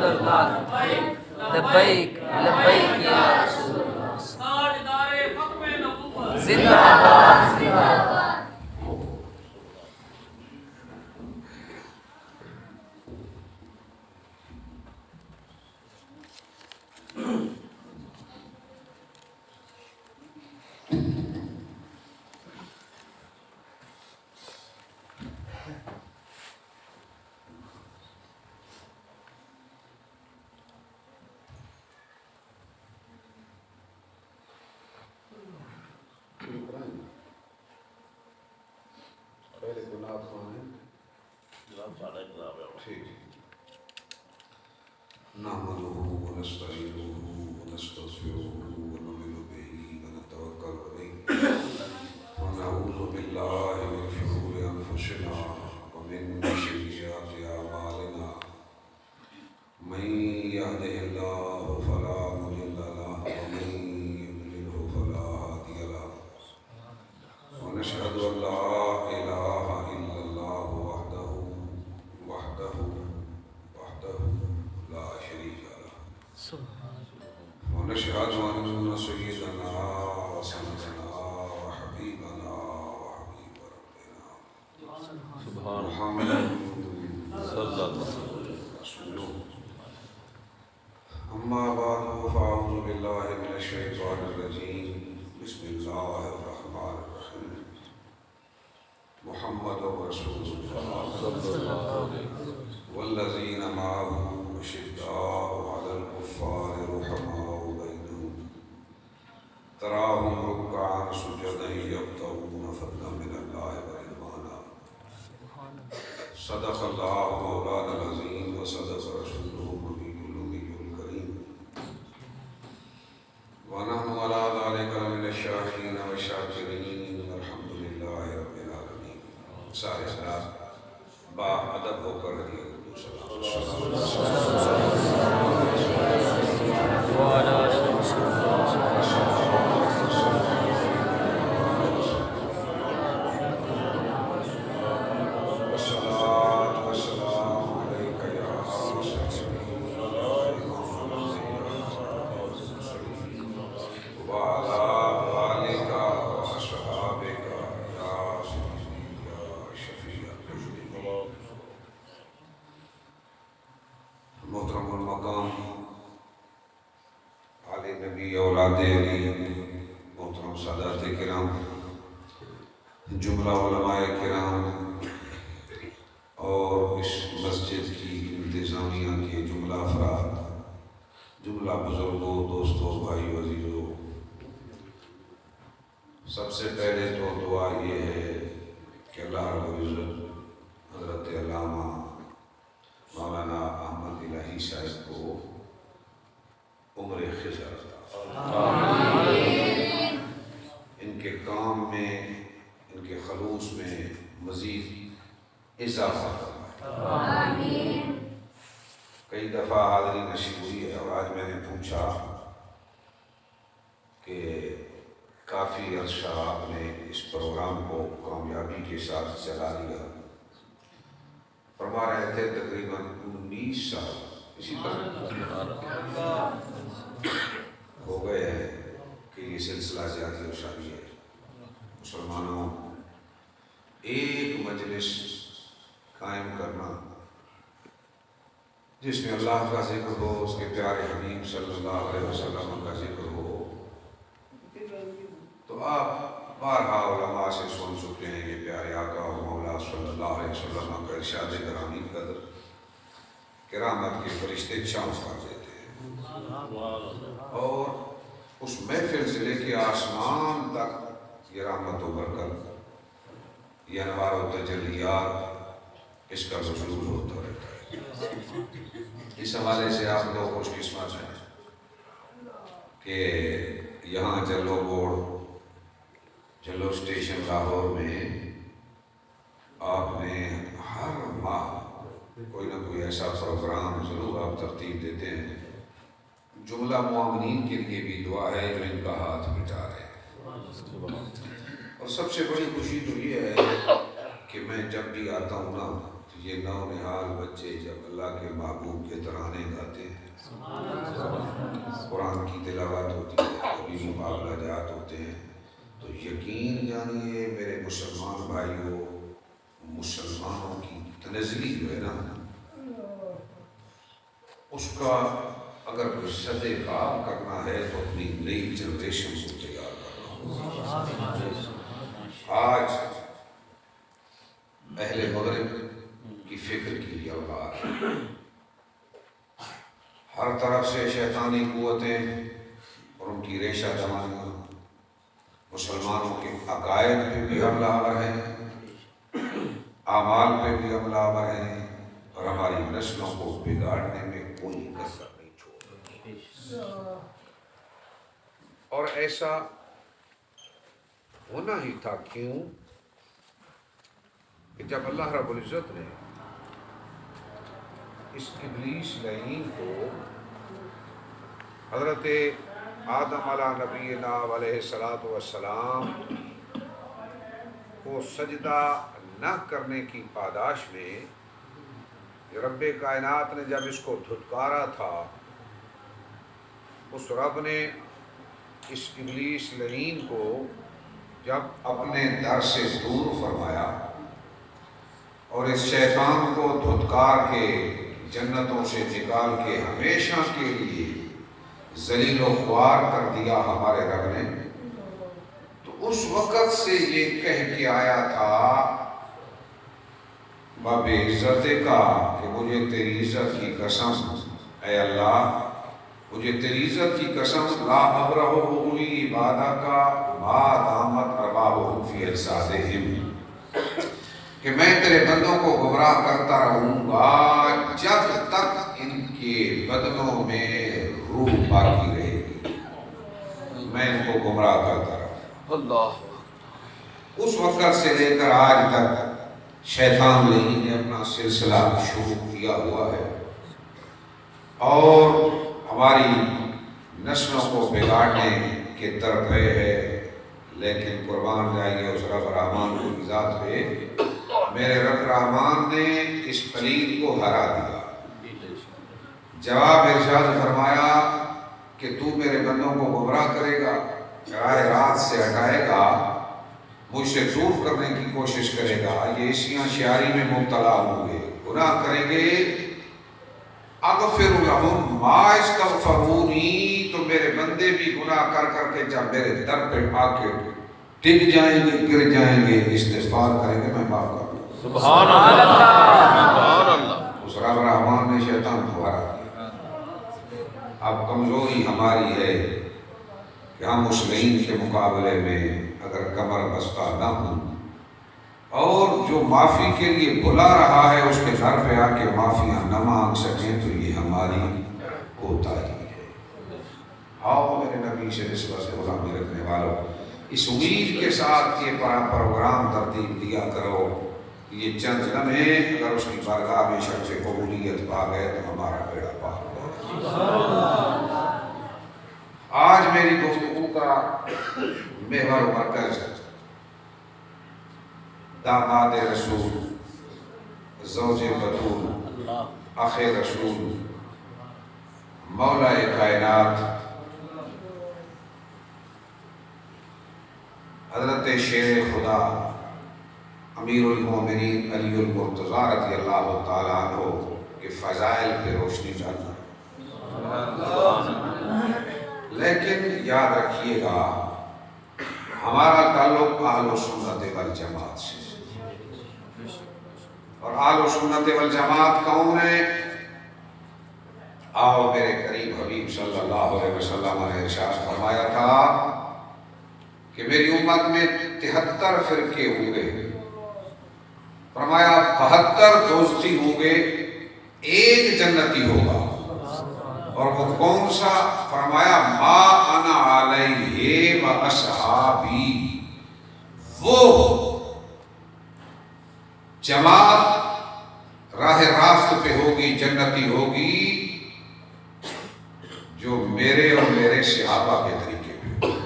رسول اللہ لبیک لبیک یا رسول اللہ تاجدار ختم نبوت زندہ باد زندہ باد نحمده ونستعينه ونستغفره ونؤمن به ونتوكل عليه ونعوذ بالله من شرور أنفسنا ومن سيئات أعمالنا من يهده الله فلا مضل له ومن يضلله فلا هادي له ونشهد أن لا إله إلا الله وحده لا شريك له ونشهد أن سيدنا وسندنا وحبيبنا وحبيب ربنا محمد صلى الله عليه وسلم أما بعد فأعوذ بالله من الشيطان الرجيم بسم الله الرحمن الرحيم محمد رسول الله صلى الله عليه وسلم والذين معه أشداء على الكفار رحماء بينهم تراهم ركعا سجدا يبتغون فضلا من الله ورضوانا صدق الله مولانا العظيم وصدق رسوله النبي الأمي الكريم ونحن على ذلك من الشاهدين والشاكرين والحمد لله رب العالمين. سارے حضرات با ادب ہو کر ہدیہ محترم المقام علی نبی اولاد علی محترم سادات کرام جملہ علماء کرام اور اس مسجد کی انتظامیہ کے جملہ افراد جملہ بزرگوں دوستوں بھائی عزیزوں سب سے پہلے تو دعا یہ ہے کہ اللہ رب العزت حضرت علامہ مولانا احمد الہی صاحب کو عمر خضر ان کے کام میں ان کے خلوص میں مزید اضافہ فرمائے. کئی دفعہ حاضری نشید ہوئی ہے اور آج میں نے پوچھا کہ کافی عرصہ آپ نے اس پروگرام کو کامیابی کے ساتھ چلا لیا. فرما رہے تھے تقریباً 19 سال اسی طرح ہو گئے ہیں کہ یہ سلسلہ جاری و ساری ہے. مسلمانوں ایک مجلس قائم کرنا جس میں اللہ کا ذکر ہو اس کے پیارے حبیب صلی اللہ علیہ وسلم کا ذکر ہو تو آپ بارہا علماء سے سن چکے ہیں کہ پیارے آقا و مولا صلی اللہ علیہ وسلم کا ارشاد گرامی قدر کرامت کے فرشتے چھاؤں کر دیتے ہیں اور اس محفل سے لے کے آسمان تک یہ رحمت و برکت یہ انوار و تجلیات اس کا وصول ہوتا رہتا ہے. اس حوالے سے آپ لوگ خوش قسمت ہیں کہ یہاں جلو بورڈ جلو اسٹیشن لاہور میں آپ نے ہر ماہ کوئی نہ کوئی ایسا پروگرام ضرور آپ ترتیب دیتے ہیں. جملہ معاونین کے لیے بھی دعا ہے جو ان کا ہاتھ مٹا رہے ہیں. اور سب سے بڑی خوشی تو یہ ہے کہ میں جب بھی آتا ہوں نا یہ نونہال بچے جب اللہ کے محبوب کے ترانے گاتے ہیں، قرآن کی تلاوت ہوتی ہے، کبھی مقابلہ جات ہوتے ہیں، تو یقین جانیے میرے مسلمان بھائیوں، مسلمانوں کی تنزلی جو ہے نا، اس کا اگر کوئی سد کام کرنا ہے تو اپنی نئی جنریشن کو تیار کرنا ہوگا۔ آج اہل مغرب کی فکر کی اولاد ہر طرف سے شیطانی قوتیں اور ان کی ریشہ دمانیاں مسلمانوں کے عقائد پہ بھی حملہ آور ہیں، اعمال پہ بھی حملہ آور ہیں، اور ہماری نسلوں کو بگاڑنے میں کوئی کسر نہیں چھوڑ۔ اور ایسا ہونا ہی تھا، کیوں کہ جب اللہ رب العزت نے اس ابلیس لعین کو حضرت آدم علیہ نبینا علیہ الصلوۃ والسلام کو سجدہ نہ کرنے کی پاداش میں رب کائنات نے جب اس کو دھتکارا تھا، اس رب نے اس ابلیس لعین کو جب اپنے در سے دور فرمایا اور اس شیطان کو دھتکار کے جنتوں سے نکال کے ہمیشہ کے لیے ذلیل و خوار کر دیا ہمارے رب نے، تو اس وقت سے یہ کہہ کے آیا تھا باب عزت کا کہ مجھے تیری عزت کی قسم، اے اللہ مجھے تیری عزت کی قسم، لا ابرہ اولی عبادہ کا ما دامت اربابہم فی اجسادہم، کہ میں تیرے بندوں کو گمراہ کرتا رہوں گا جب تک ان کے بدنوں میں روح باقی رہے گی، میں ان کو گمراہ کرتا رہوں۔ اللہ اس وقت سے لے کر آج تک شیطان لعین نے اپنا سلسلہ شروع کیا ہوا ہے اور ہماری نسلوں کو بگاڑنے کے طرفے ہے، لیکن قربان جائیے اس رب رحمان کی ذات پہ، میرے رب رحمان نے اس پلید کو ہرا دیا۔ جواب ارشاد فرمایا کہ تو میرے بندوں کو گمراہ کرے گا، راہ راست سے ہٹائے گا، مجھ سے دور کرنے کی کوشش کرے گا، یہ عشیاں شیاری میں مبتلا ہوں گے، گناہ کریں گے، اغفر لہم ما استغفرونی، تو میرے بندے بھی گناہ کر کر کے جب میرے در پہ آ کے ٹک جائیں گے، گر جائیں گے، استغفار کریں گے، میں معاف کر دوں۔ سبحان اللہ، سبحان اللہ۔ اس رب رحمان نے شیطان کو ہرا دیا۔ اب کمزوری ہماری ہے کہ ہم اس لعین کے مقابلے میں اگر کمر بستہ نہ ہوں اور جو معافی کے لیے بلا رہا ہے اس کے گھر پہ آ کے معافیاں نہ مانگ سکیں، تو یہ ہماری کوتاہی ہے۔ آؤ میرے نبی سے نسبت سے غلامی رکھنے والوں، اس امید کے ساتھ یہ پروگرام ترتیب دیا کرو، یہ چند لمحے اگر اس کی بارگاہ میں شخص قبولیت پا گئے تو ہمارا بیڑا پار ہو۔ آج میری گفتگو کا محور و مرکز داماد رسول، زوج بطول، اخ رسول، مولا کائنات حضرت شیر خدا امیر المومنین علی المرتضیٰ رضی اللہ تعالیٰ عنہ کے فضائل پہ روشنی ڈالنا۔ لیکن یاد رکھیے گا ہمارا تعلق اہل سنت والجماعت سے، اور اہل سنت والجماعت کون ہے؟ آؤ میرے قریب حبیب صلی اللہ علیہ وسلم نے ارشاد فرمایا تھا کہ میری امت میں 73 فرقے ہوں گے، فرمایا 72 دوستی ہوں گے، ایک جنتی ہوگا، اور وہ کون سا؟ فرمایا ما انا علیہ و اصحابی، وہ جماعت راہ راست پہ ہوگی، جنتی ہوگی، جو میرے اور میرے صحابہ کے طریقے پہ ہوگی۔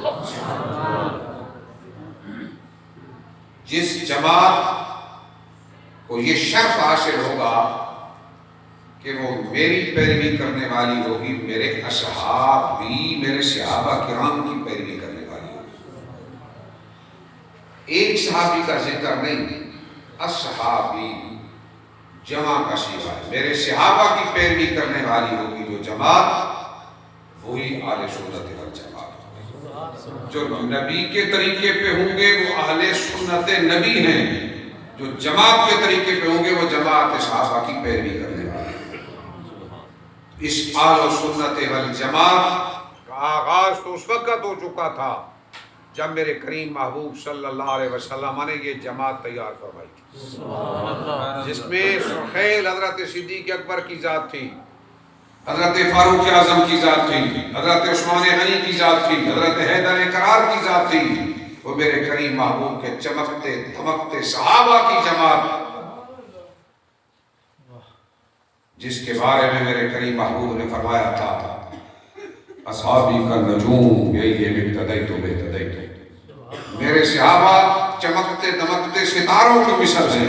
جس جماعت کو یہ شرف حاصل ہوگا کہ وہ میری پیروی کرنے والی ہوگی، میرے اصحاب بھی میرے صحابہ کرام کی پیروی کرنے والی ہوگی۔ ایک صحابی کا ذکر نہیں، اصحابی جمع کا صیغہ ہے، میرے صحابہ کی پیروی کرنے والی ہوگی جو جماعت، وہی اہل سنت والجماعت۔ جو نبی کے طریقے پہ ہوں گے وہ اہل سنت نبی ہیں، جو جماعت کے طریقے پہ ہوں گے وہ جماعت صحابہ کی پیروی کرنے والے ہیں۔ اس اہل سنت والجماعت کا آغاز تو اس وقت ہو چکا تھا جب میرے کریم محبوب صلی اللہ علیہ وسلم نے یہ جماعت تیار فرمائی تھی، جس میں سرخیل حضرت صدیق اکبر کی ذات تھی، حضرت فاروق اعظم کی ذات تھی، حضرت عثمان غنی کی ذات تھی، حضرت حیدر کرار کی ذات تھی۔ وہ میرے کریم محبوب کے چمکتے دھمکتے صحابہ کی جماعت، جس کے بارے میں میرے کریم محبوب نے فرمایا تھا اصحابی کا نجوم یہی ہے ابتدیت بہتدیت، میرے صحابہ چمکتے دمکتے ستاروں کی مثل ہیں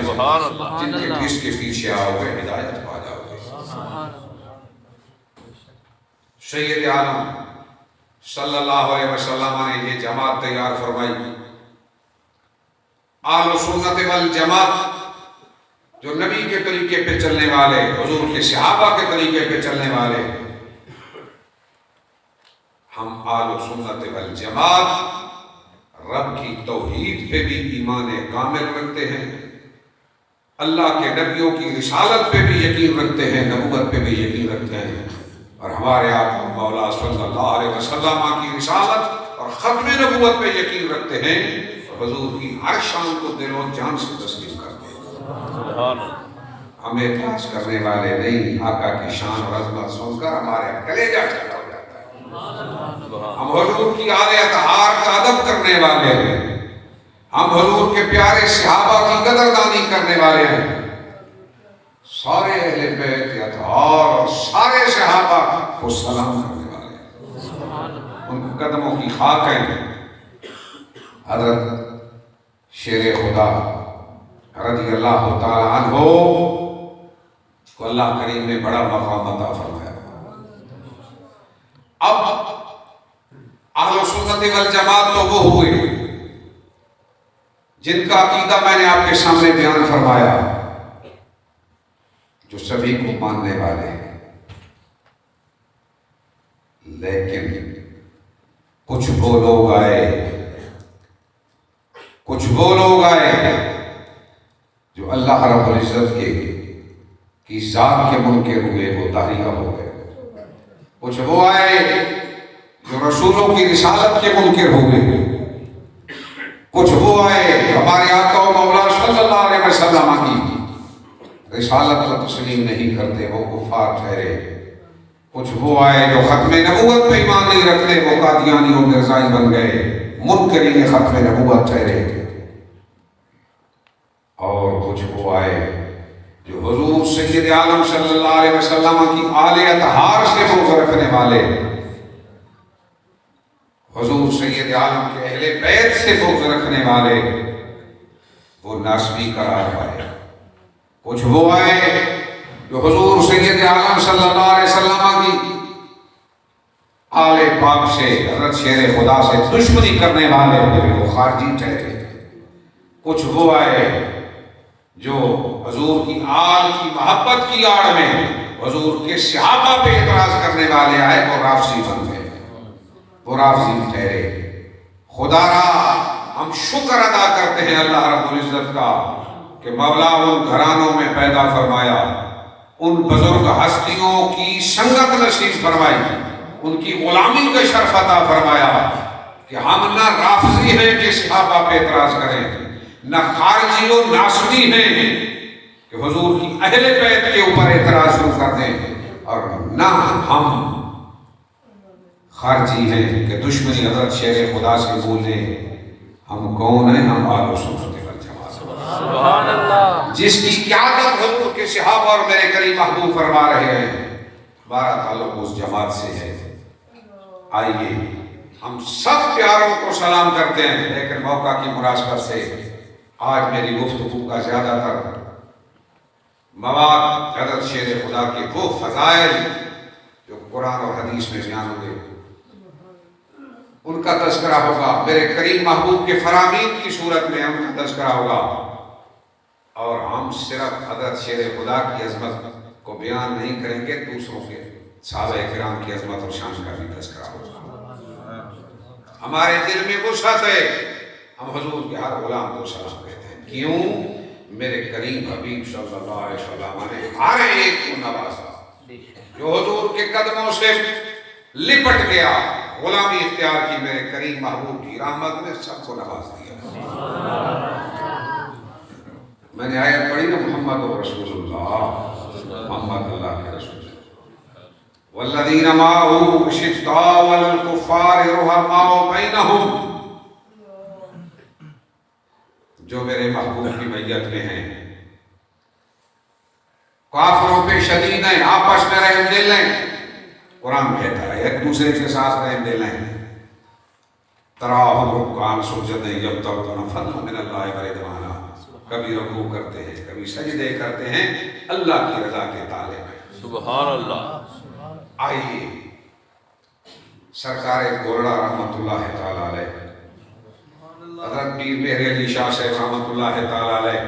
جن کے جس کے پیچھے آؤ گے ہدایت پا جاؤ گے۔ سید عالم صلی اللہ علیہ وسلم نے یہ جماعت تیار فرمائی، اہل سنت والجماعت، جو نبی کے طریقے پہ چلنے والے، حضور کے صحابہ کے طریقے پہ چلنے والے۔ ہم اہل سنت والجماعت رب کی توحید پہ بھی ایمان کامل رکھتے ہیں، اللہ کے نبیوں کی رسالت پہ بھی یقین رکھتے ہیں، نبوت پہ بھی یقین رکھتے ہیں، اور ہمارے آقا مولا صلی اللہ علیہ وسلم کی رسالت اور ختم نبوت پہ یقین رکھتے ہیں، حضور کی ہر شان کو دل و جان سے تسلیم کرتے ہیں۔ ہم اعتراض کرنے والے نہیں، آقا کی شان اور عظمت سن کر ہمارے کلیجہ ٹھنڈا ہو جاتا ہے۔ ہم حضور کی آل اطہار کا ادب کرنے والے ہیں، ہم حضور کے پیارے صحابہ کی قدردانی کرنے والے ہیں۔ سارے اہل بیت اطہار اور سارے صحابہ کو سلام کرنے والے ہیں، ان کے قدموں کی خاک ہیں۔ حضرت شیر خدا رضی اللہ تعالی عنہ کو اللہ کریم نے بڑا مقام عطا فرمایا۔ اب اہل سنت والجماعت تو وہ ہوئے جن کا عقیدہ میں نے آپ کے سامنے بیان فرمایا، جو سبھی کو ماننے والے ہیں، لیکن کچھ وہ لوگ آئے جو اللہ رب العزت کی ذات کے منکر ہوئے، وہ داہیہ ہو گئے۔ کچھ وہ آئے جو رسولوں کی رسالت کے منکر ہوئے، کچھ وہ آئے جو ہمارے آقا و مولا صلی اللہ علیہ وسلم کی رسالت کو تسلیم نہیں کرتے، وہ کفار ٹھہرے۔ کچھ وہ آئے جو ختم نبوت پہ ایمان نہیں رکھتے، وہ قادیانی و مرزائی بن گئے، منکرین ختم نبوت ٹھہرے۔ اور کچھ وہ آئے جو حضور سید عالم صلی اللہ علیہ وسلم کی آل اطہار سے بغض رکھنے والے، حضور سید عالم کے اہل بیت سے بغض رکھنے والے، وہ ناسبی قرار پائے۔ کچھ وہ آئے جو حضور سید عالم صلی اللہ علیہ وسلم کی آل پاک سے، حضرت شیر خدا سے دشمنی کرنے والے، وہ خارجی ٹھہرے۔ کچھ وہ آئے جو حضور کی آل کی محبت کی آڑ میں حضور کے صحابہ پہ اعتراض کرنے والے آئے، وہ رافضی بن گئے، وہ رافضی ٹھہرے۔ خدا را ہم شکر ادا کرتے ہیں اللہ رب العزت کا کہ مولا ان گھرانوں میں پیدا فرمایا، ان بزرگ ہستیوں کی سنگت نصیب فرمائی، ان کی غلامی کا شرف عطا فرمایا کہ ہم نہ رافضی ہیں کہ صحابہ پہ اعتراض کریں، نہ خارجی و ناسبی ہیں کہ حضور کی اہل بیت کے اوپر اعتراض شروع کر دیں، اور نہ ہم خارجی ہیں کہ دشمنی حضرت شیر خدا سے بولیں۔ ہم کون ہیں؟ ہم اہل سنت والجماعت، سبحان اللہ، جس کی قیادت حضور کے صحابہ اور میرے کریم محبوب فرما رہے ہیں۔ ہمارا تعلق اس جماعت سے ہے۔ آئیے ہم سب پیاروں کو سلام کرتے ہیں، لیکن موقع کی مناسبت سے آج میری گفتگو کا زیادہ تر مواد حضرت شیر خدا کے وہ فضائل جو قرآن اور حدیث میں بیان ہوئے ان کا تذکرہ ہوگا، میرے کریم محبوب کے فرامین کی صورت میں ان کا تذکرہ ہوگا، اور ہم صرف حضرت شیر خدا کی عظمت کو بیان نہیں کریں گے، دوسروں کے صحابہ کرام کی عظمت اور شان کا بھی تذکرہ ہوگا۔ ہمارے دل میں وسعت ہے، ہم حضور کے ہر غلام کو سلام کہتے ہیں، کیوں؟ میرے کریم حبیب صلی اللہ علیہ وسلم نے ہر ایک کو نوازا، جو حضور کے قدموں سے لپٹ گیا، غلامی اختیار کی میرے کریم محبوب کی رحمت نے سب کو نواز دیا۔ میں نے آیت پڑھی نا، محمد رسول اللہ، محمد اللہ کے رسول، والذین معه اشداء علی الکفار رحماء بینہم، جو میرے محبوب کی میت میں ہیں، کافروں پہ شدید ہیں، آپس میں رحم دل ہیں، قرآن کہتا ہے ایک دوسرے کے ساتھ رحم دل ہیں، تراہم رکعان سجدیں یبتغون فضلا من اللہ ورضوانا، کبھی رکوع کرتے ہیں، کبھی سجدے کرتے ہیں اللہ کی رضا کے طالب ہیں۔ سبحان اللہ۔ آئیے سرکار گورڑا رحمت اللہ تعالی علیہ، حضرت پیر مہر علی شاہ صاحب رحمت اللہ تعالی علیہ،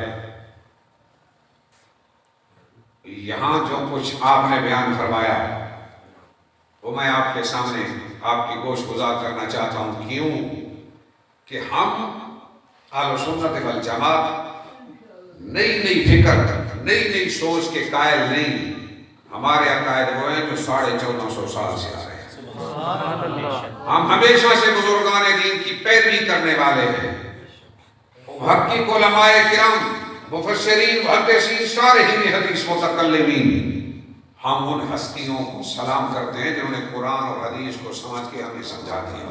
یہاں جو کچھ آپ نے بیان فرمایا وہ میں آپ کے سامنے آپ کی گوش گزار کرنا چاہتا ہوں، کیوں کہ ہم اہل سنت والجماعت نئی نئی فکر، نئی نئی سوچ کے قائل نہیں، ہمارے عقائد وہ ہیں جو 1450 سال سے آ رہے ہیں، ہم ہمیشہ سے بزرگان دین کی پیروی کرنے والے ہیں، محقق علماء کرام، مفسرین، محدثین، شارحین حدیث، متکلمین، ہم ان ہستیوں کو سلام کرتے ہیں جنہوں نے قرآن اور حدیث کو سمجھ کے ہمیں سمجھا دیا،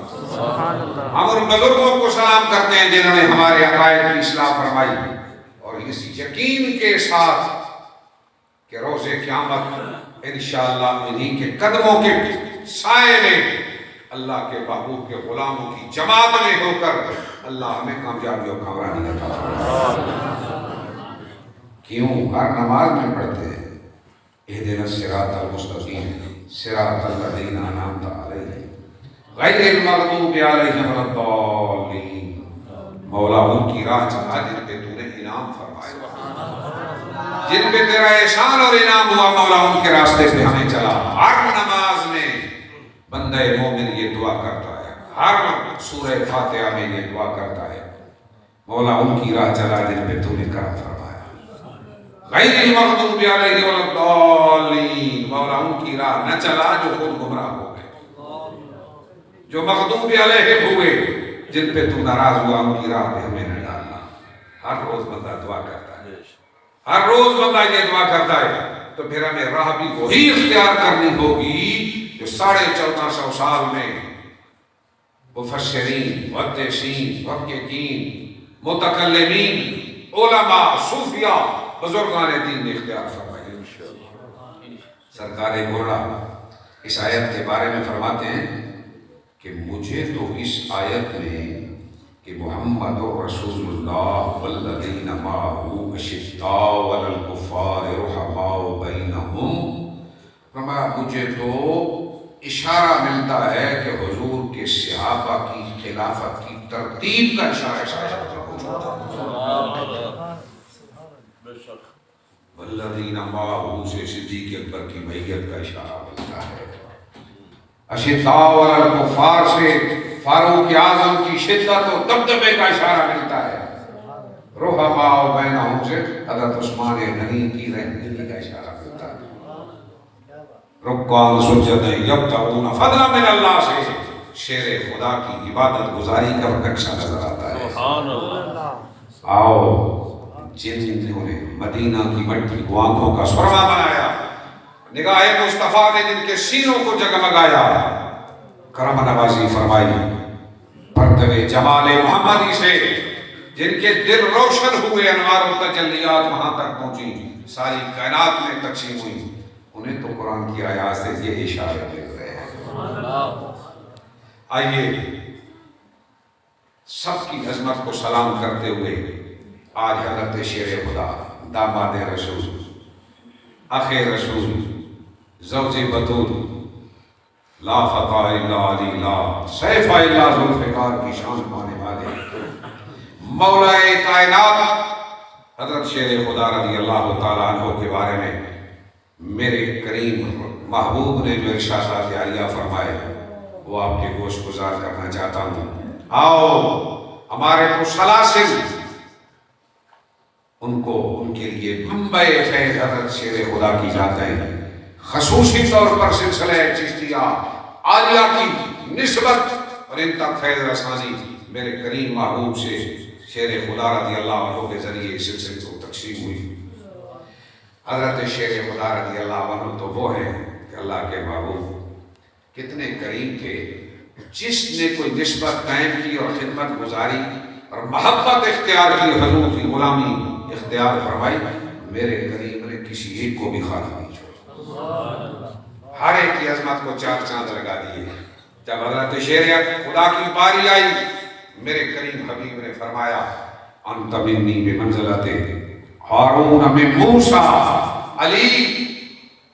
ہم ان بزرگوں کو سلام کرتے ہیں جنہوں نے ہمارے عقائد کی اصلاح فرمائی، اور اس یقین کے ساتھ کہ روز قیامت انشاءاللہ انہی کے قدموں کے سائے میں اللہ کے محبوب کے غلاموں کی جماعت میں ہو کر اللہ ہمیں کامیابی و کامرانی عطا فرمائے۔ کیوں؟ ہر نماز میں پڑھتے ہیں اہدنا الصراط المستقیم صراط الذین انعمت علیہم غیر المغضوب علیہم ولا الضالین، مولا ان کی راہ چلا جن پہ تو نے انعام فرمایا، جن پہ تیرا احسان اور انعام ہوا، مولا ان کے راستے پہ ہمیں چلا۔ ہر نماز میں بندہ مومن یہ دعا کرتا ہے، ہر سورہ فاتحہ میں یہ دعا کرتا ہے، مولا ان کی راہ چلا جن پہ تو نے کرم فرمایا، غیر المغضوب علیہم ولا الضالین، مولا ان کی راہ نہ چلا جو خود گمراہ ہو گئے، جو مغضوب علیہم ہوئے، جن پہ تو ناراض ہوا، ان کی راہ پہ ہمیں نہ ڈالنا۔ ہر روز بندہ دعا کرتا ہے، ہر روز بندہ یہ دعا کرتا ہے، تو پھر ہمیں راہ بھی وہی اختیار کرنی ہوگی جو 1450 سال میں مفسرین، محدثین، محققین، متکلمین، علماء، صوفیاء، بزرگان دین نے اختیار فرمائی۔ سرکار گورڑا اس آیت کے بارے میں فرماتے ہیں کہ مجھے تو اس آیت میں کہ محمد رسول اللہ والذین معه اشداء علی الکفار رحماء بینہم، فرمایا مجھے تو اشارہ ملتا ہے کہ حضور کے صحابہ کی خلافت کی ترتیب کا اشارہ والذین معه سے صدیق اکبر کی میت کا اشارہ ملتا ہے، اشداء علی الکفار سے فاروق اعظم کی شدت و دبدبے کا اشارہ ملتا ہے، رحماء بینہم سے حضرت عثمان غنی کی رحمدلی کا اشارہ ملتا ہے، رکعان سجدیں یبتغون فضلا من اللہ سے شیر خدا کی عبادت گزاری کا نقشہ نظر آتا ہے۔ سبحان اللہ۔ آؤ جنہوں نے مدینہ کی مٹی کو آنکھوں کا سرما بنایا، نگاہ مصطفیٰ نے جن کے سینوں کو جگمگایا، کرم نوازی فرمائی، پرتوے جمال محمدی سے جن کے دل روشن ہوئے، انوار و تجلیات وہاں تک پہنچی، ساری کائنات میں تقسیم ہوئی، انہیں تو قرآن کی آیات سے یہ اشارے مل رہے ہیں۔ آئیے سب کی عظمت کو سلام کرتے ہوئے آج حضرت شیر خدا داماد رسول اخ رسول زوج بطول لا فتح الا علی لا سیف الا ذوالفقار کی شان پانے والے مولا کائنات حضرت شیر خدا رضی اللہ تعالیٰ عنہ کے بارے میں میرے کریم محبوب نے جو ارشادات عالیہ فرمائے وہ آپ کے گوش گزار کرنا چاہتا ہوں. آؤ ہمارے تو سلاسل ان کو ان کے لیے منبع فیض حضرت شیر خدا کی جاتیں خصوصی طور پر سلسلہ چشتیہ عالیہ کی نسبت اور ان تک فیض رسانی میرے کریم محبوب سے شیر خدا رضی اللہ عنہ کے ذریعے اس سلسلے کو تقسیم ہوئی. حضرت شیر خدا رضی اللہ عنہ تو وہ ہیں کہ اللہ کے محبوب کتنے کریم تھے. جس نے کوئی نسبت قائم کی اور خدمت گزاری اور محبت اختیار کی حضور کی غلامی اختیار فرمائی میرے کریم نے کسی ایک کو بھی خالی نہیں چھوڑا. ہر ایک کی عظمت کو چار چاند لگا دیے. جب حضرت شیر خدا کی باری آئی میرے کریم حبیب نے فرمایا انت منی بمنزلت ہارون من موسیٰ علی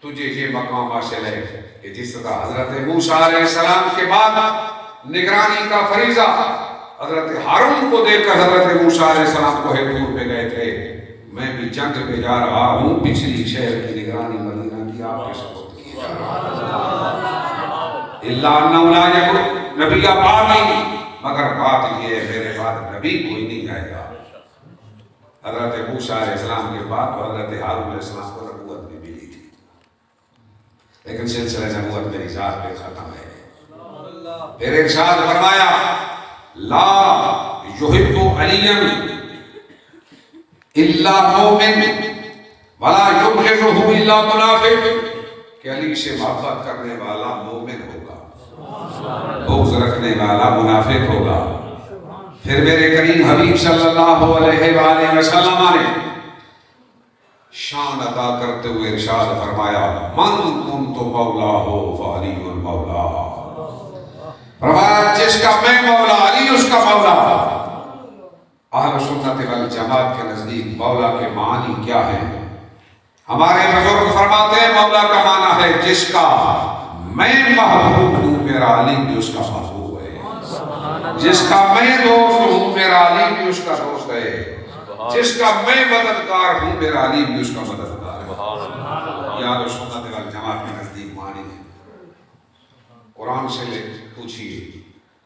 تجھے یہ مقام حاصل ہے کہ جس طرح حضرت موسیٰ علیہ السلام کے بعد نگرانی کا فریضہ حضرت ہارون کو دے کر حضرت موسیٰ علیہ السلام کو طور پہ گئے تھے میں بھی جنگ پہ جا رہا ہوں پچھلی شہر کی نگرانی مدینہ کی آپ کے سپورٹ کی جا رہا اللہ انہو لا یکن نبی بعدی مگر بات یہ ہے میرے بعد نبی کوئی نہیں آئے گا. حضرت موسیٰ علیہ السلام کے بعد تو حضرت ہارون علیہ السلام کو نبوت بھی ملی تھی لیکن سلسلہ نبوت میری ذات پہ ختم ہے. پھر ارشاد فرمایا لا یحب علیا الا مومن ولا یبغضہ الا منافق کہ علی سے محبت کرنے والا مومن ہوگا بغض رکھنے والا منافق ہوگا. پھر میرے کریم حبیب صلی اللہ علیہ وآلہ وسلم نے شان ادا کرتے ہوئے ارشاد فرمایا من کنت مولا ہو فعلی المولا فرمایا جس کا میں مولا علی اس کا مولا. اہل سنت والجماعت کے نزدیک مولا کے معنی کیا ہے؟ ہمارے بزرگ فرماتے ہیں مولا کا معنی ہے جس کا میں محبوب ہوں میرا علی بھی اس کا محبوب ہے. جس کا میں دوست ہوں میرا علی بھی اس کا دوست ہے. جس کا میں مددگار ہوں میرا علی بھی اس کا مددگار ہے. یہ اہل سنت والجماعت کے نزدیک معنی ہے. قرآن سے لے پوچھیے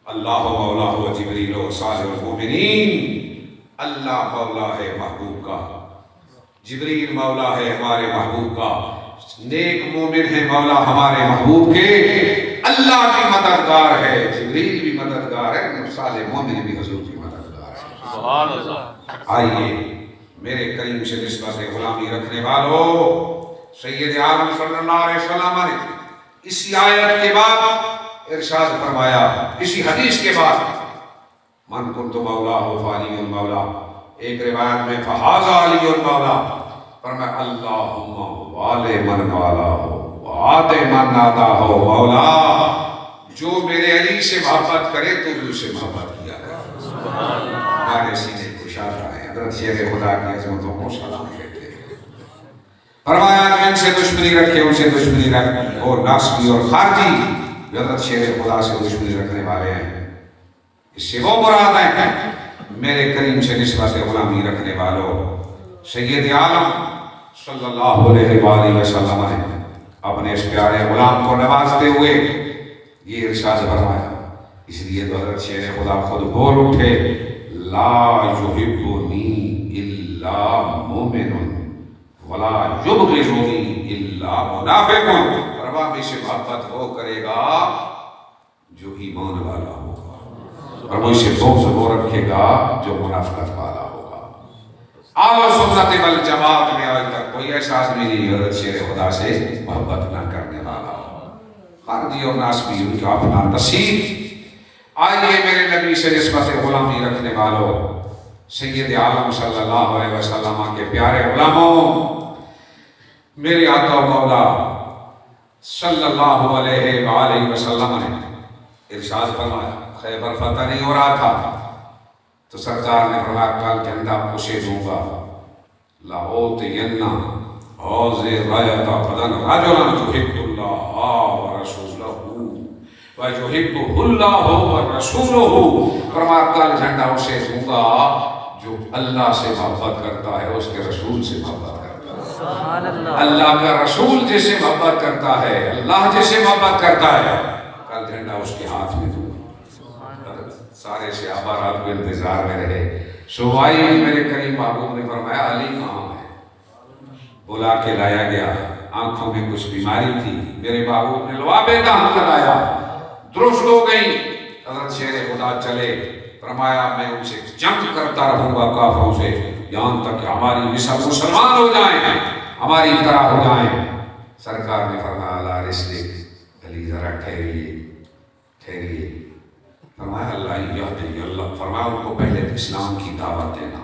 اللہ مولا و جبریل و صالح المؤمنین. اللہ مولا ہے محبوب کا جبریل مولا ہے ہمارے محبوب کا نیک مومن ہے مولا ہمارے محبوب کے. اللہ بھی مددگار ہے جبریل بھی مددگار ہے صالح مومن بھی حضور کی مددگار ہے. سبحان اللہ. آئیے میرے کریم سے نسبت غلامی رکھنے والوں سید عالم صلی اللہ علیہ وسلم نے اسی آیت کے بعد ارشاد فرمایا اسی حدیث کے بعد من کنت مولا ہو فعلی المولا. ایک روایت میں فہذا علی المولا فرمایا اللہم والے من والا ہو وعاد من نادا ہو مولا. جو میرے علی سے محبت کرے تو بھی اسے محبت کیا کرے. ہمارے سینے کو شاد آئے حضرت شیر خدا کی عظمتوں کو سلام کہتے ہیں. فرمایا جو ان سے دشمنی رکھے ان سے دشمنی رکھ اور ناسبی اور خارجی حضرت شیر خدا سے دشمنی رکھنے والے ہیں اس سے وہ مراد ہیں میرے کریم سے نسبت غلامی رکھنے والوں. سید عالم صلی اللہ علیہ وآلہ وسلم نے اپنے اس پیارے غلام کو نوازتے ہوئے یہ ارشاد فرمایا. اس لیے تو حضرت شیر خدا خود بول اٹھے لا یحبنی الا مومن ولا یبغضنی الا منافق. فرما میں سے محبت وہ کرے گا جو ایمان والا ہوگا اور مجھ سے بغض وہ رکھے گا جو منافقت والا ہوگا. اہل سنت والجماعت میں آج تک کوئی ایسا آدمی نہیں حضرت شیر خدا سے محبت نہ کرنے والا ہو. خارجی اور ناسبی ان کا اپنا نصیب. آئیے میرے نبی سے نسبت غلامی رکھنے والوں سید عالم صلی اللہ علیہ وسلم کے پیارے غلاموں میرے آقا و مولا صلی اللہ علیہ وآلہ وسلم نے ارشاد فرمایا خیبر فتح نہیں ہو رہا تھا تو سرکار نے فرمایا کل جھنڈا پوشے دوں گا لاؤتین حوض رایت بدن رجلا یحب اللہ ورسولہ ویحبہ اللہ ورسولہ، فرمایا کل جھنڈا اسے دوں گا جو اللہ سے محبت کرتا ہے، اس کے رسول سے محبت کرتا ہے۔ سبحان اللہ۔ اللہ کا رسول جس سے محبت کرتا ہے، اللہ جس سے محبت کرتا ہے، کل جھنڈا اس کے ہاتھ میں دوں گا۔ سارے صحابہ رات کو انتظار میں رہے۔ صبح میرے کریم محبوب نے فرمایا علی کہاں ہے؟ بلا کے لایا گیا، آنکھوں میں کچھ بیماری تھی، میرے محبوب نے لواب دہن لگایا، درست ہو گئی۔ حضرت شیر خدا چلے، فرمایا میں ان سے جنگ کرتا رہوں گا کافروں سے یہاں تک کہ ہماری مثل مسلمان ہو جائیں، ہماری طرح ہو جائیں۔ سرکار نے فرمایا لا رسلک، علی ذرا ٹھہریے، فرمایا اللہ یہدی اللہ، فرمایا ان کو پہلے اسلام کی دعوت دینا،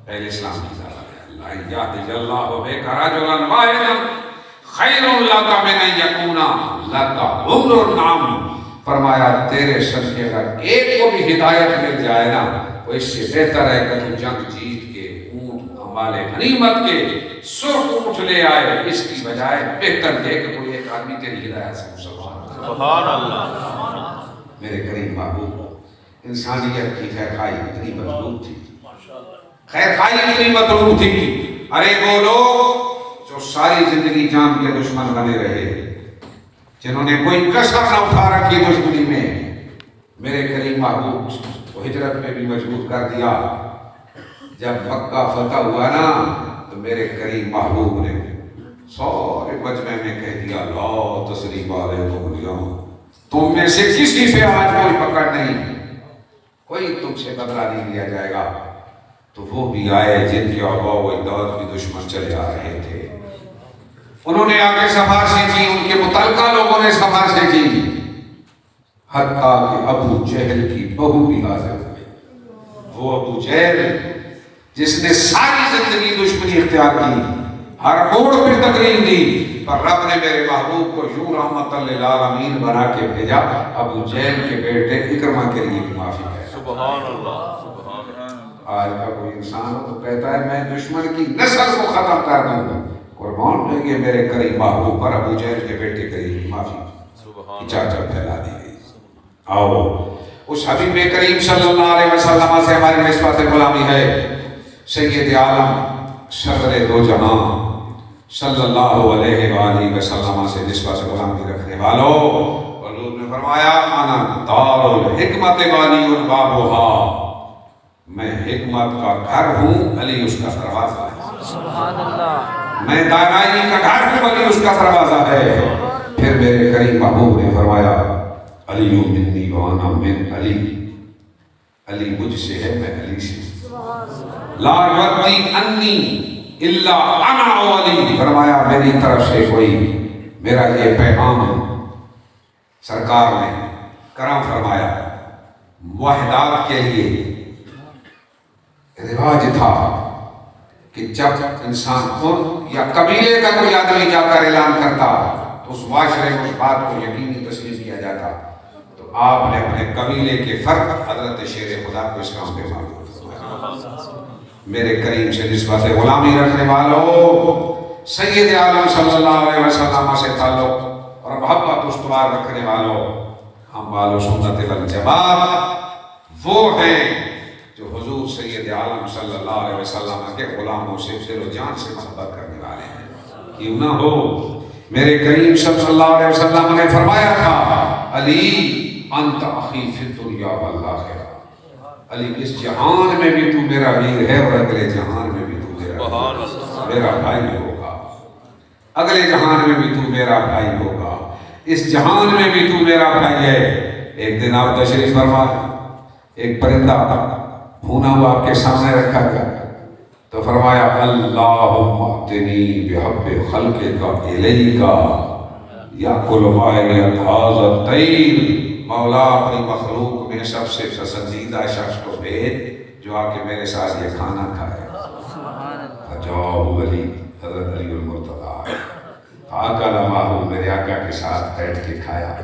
پہلے اسلام کی دعوت دینا۔ اللہ یہدی اللہ بک رجلا واحدا خیر لک من ان یکون لک حمر النعم، فرمایا تیرے صدقے اگر ایک کو بھی ہدایت مل جائے نا، وہ اس سے بہتر ہے کہ تو جنگ جیت کے اونٹ اموال غنیمت کے سرخ اونٹ لے آئے، اس کی بجائے بہتر ہے کہ کوئی ایک آدمی تیری ہدایت سے مسلمان۔ سبحان اللہ۔ میرے کریم محبوب، انسانیت کی خیر خواہی اتنی مطلوب تھی، خیر خواہی اتنی مطلوب تھی، ارے وہ لوگ جو ساری زندگی جان کے دشمن بنے رہے، جنہوں نے کوئی کسر نہ اٹھا رکھی دشمنی میں، میرے کریم محبوب کو ہجرت میں بھی مجبور کر دیا۔ جب مکہ فتح ہوا نا تو میرے کریم محبوب نے سارے مجمع میں کہہ دیا لا تثریب علیکم اليوم، تم میں سے کسی سے آج کوئی پکڑ نہیں، کوئی تم سے بدلہ نہیں لیا جائے گا۔ تو وہ بھی آئے جن کے آباء و اجداد بھی دشمن چلے آ رہے تھے، انہوں نے آ کے شاباشی کی، ان کے متعلقہ لوگوں نے شاباشی کی، حتیٰ کہ ابو جہل کی بہو بھی حاضر ہوئی۔ وہ ابو جہل جس نے ساری زندگی دشمنی اختیار کی، ہر موڑ پہ تکلیف دی، پر رب نے میرے محبوب کو یوں رحمت للعالمین بنا کے بھیجا، ابو جہل کے بیٹے اکرمہ کے لیے بھی معافی ہے۔ سبحان اللہ۔ آج کا کوئی انسان ہو تو کہتا ہے میں دشمن کی نسل کو ختم کر دوں گا، قربان لیں گے میرے کریم محبوب پر ابو جہل کے بیٹے کے لیے معافی کی چرچا پھیلا دی گئی۔ آؤ اس حبیب کریم صلی اللہ علیہ وسلم سے ہماری نسبت غلامی ہے۔ سید عالم صدر دو جہاں صلی اللہ علیہ وآلہ وسلم سے نسبت غلامی رکھنے والوں، حضور نے فرمایا انا دار الحکمت والی بابها، میں حکمت کا گھر ہوں، علی اس کا دروازہ ہے۔ سبحان اللہ۔ میں دانائی کا گھر ہوں، علی اس کا دروازہ ہے۔ پھر میرے کریم محبوب نے فرمایا علی منی وانا من علی، علی مجھ سے ہے میں علی سے، لا یؤدی انی الا انا علی، فرمایا میری طرف سے کوئی میرا یہ پیغام ہے۔ سرکار نے کرم فرمایا موحدات کے لیے رواج تھا کہ جب انسان خود یا قبیلے کا کوئی آدمی جا کر اعلان کرتا تو اس معاشرے میں اس بات کو یقینی تسلیم کیا جاتا، تو آپ نے اپنے قبیلے کے فرد حضرت شیر خدا کو اس کام پہ معروف فرمایا۔ میرے کریم سے نسبت غلامی رکھنے والوں، سید عالم صلی اللہ علیہ وسلم سے تعلق اور محبت استوار رکھنے والوں، ہم والو سنت والجماعت وہ ہیں جو حضور سید عالم صلی اللہ علیہ وسلم کے غلاموں سے دل و جان سے محبت کرنے والے ہیں۔ کیوں نہ ہو، میرے کریم صلی اللہ علیہ وسلم نے فرمایا تھا علی انت اخی فی الدنیا والآخرہ، علی اس جہان میں بھی تو میرا ویر ہے اور اگلے جہان میں بھی تو میرا بھائی ہوگا، اگلے جہان میں بھی تو میرا بھائی ہوگا، اس جہان میں بھی تو میرا بھائی ہے۔ ایک دن آپ تشریف فرما، ایک پرندہ بھونا ہوا آپ کے سامنے رکھا گیا تو فرمایا اللہم اتنی بحب خلقک الیک یاکل مائیت ھذا الطیر، مولا اپنی مخلوق میں سب سے پسندیدہ شخص کو بھیج جو آ کے میرے ساتھ یہ کھانا کھائے۔ فجاء علی، حضرت علی المرتضیٰ فاکل معہ، میرے آقا کے ساتھ بیٹھ کے کھایا،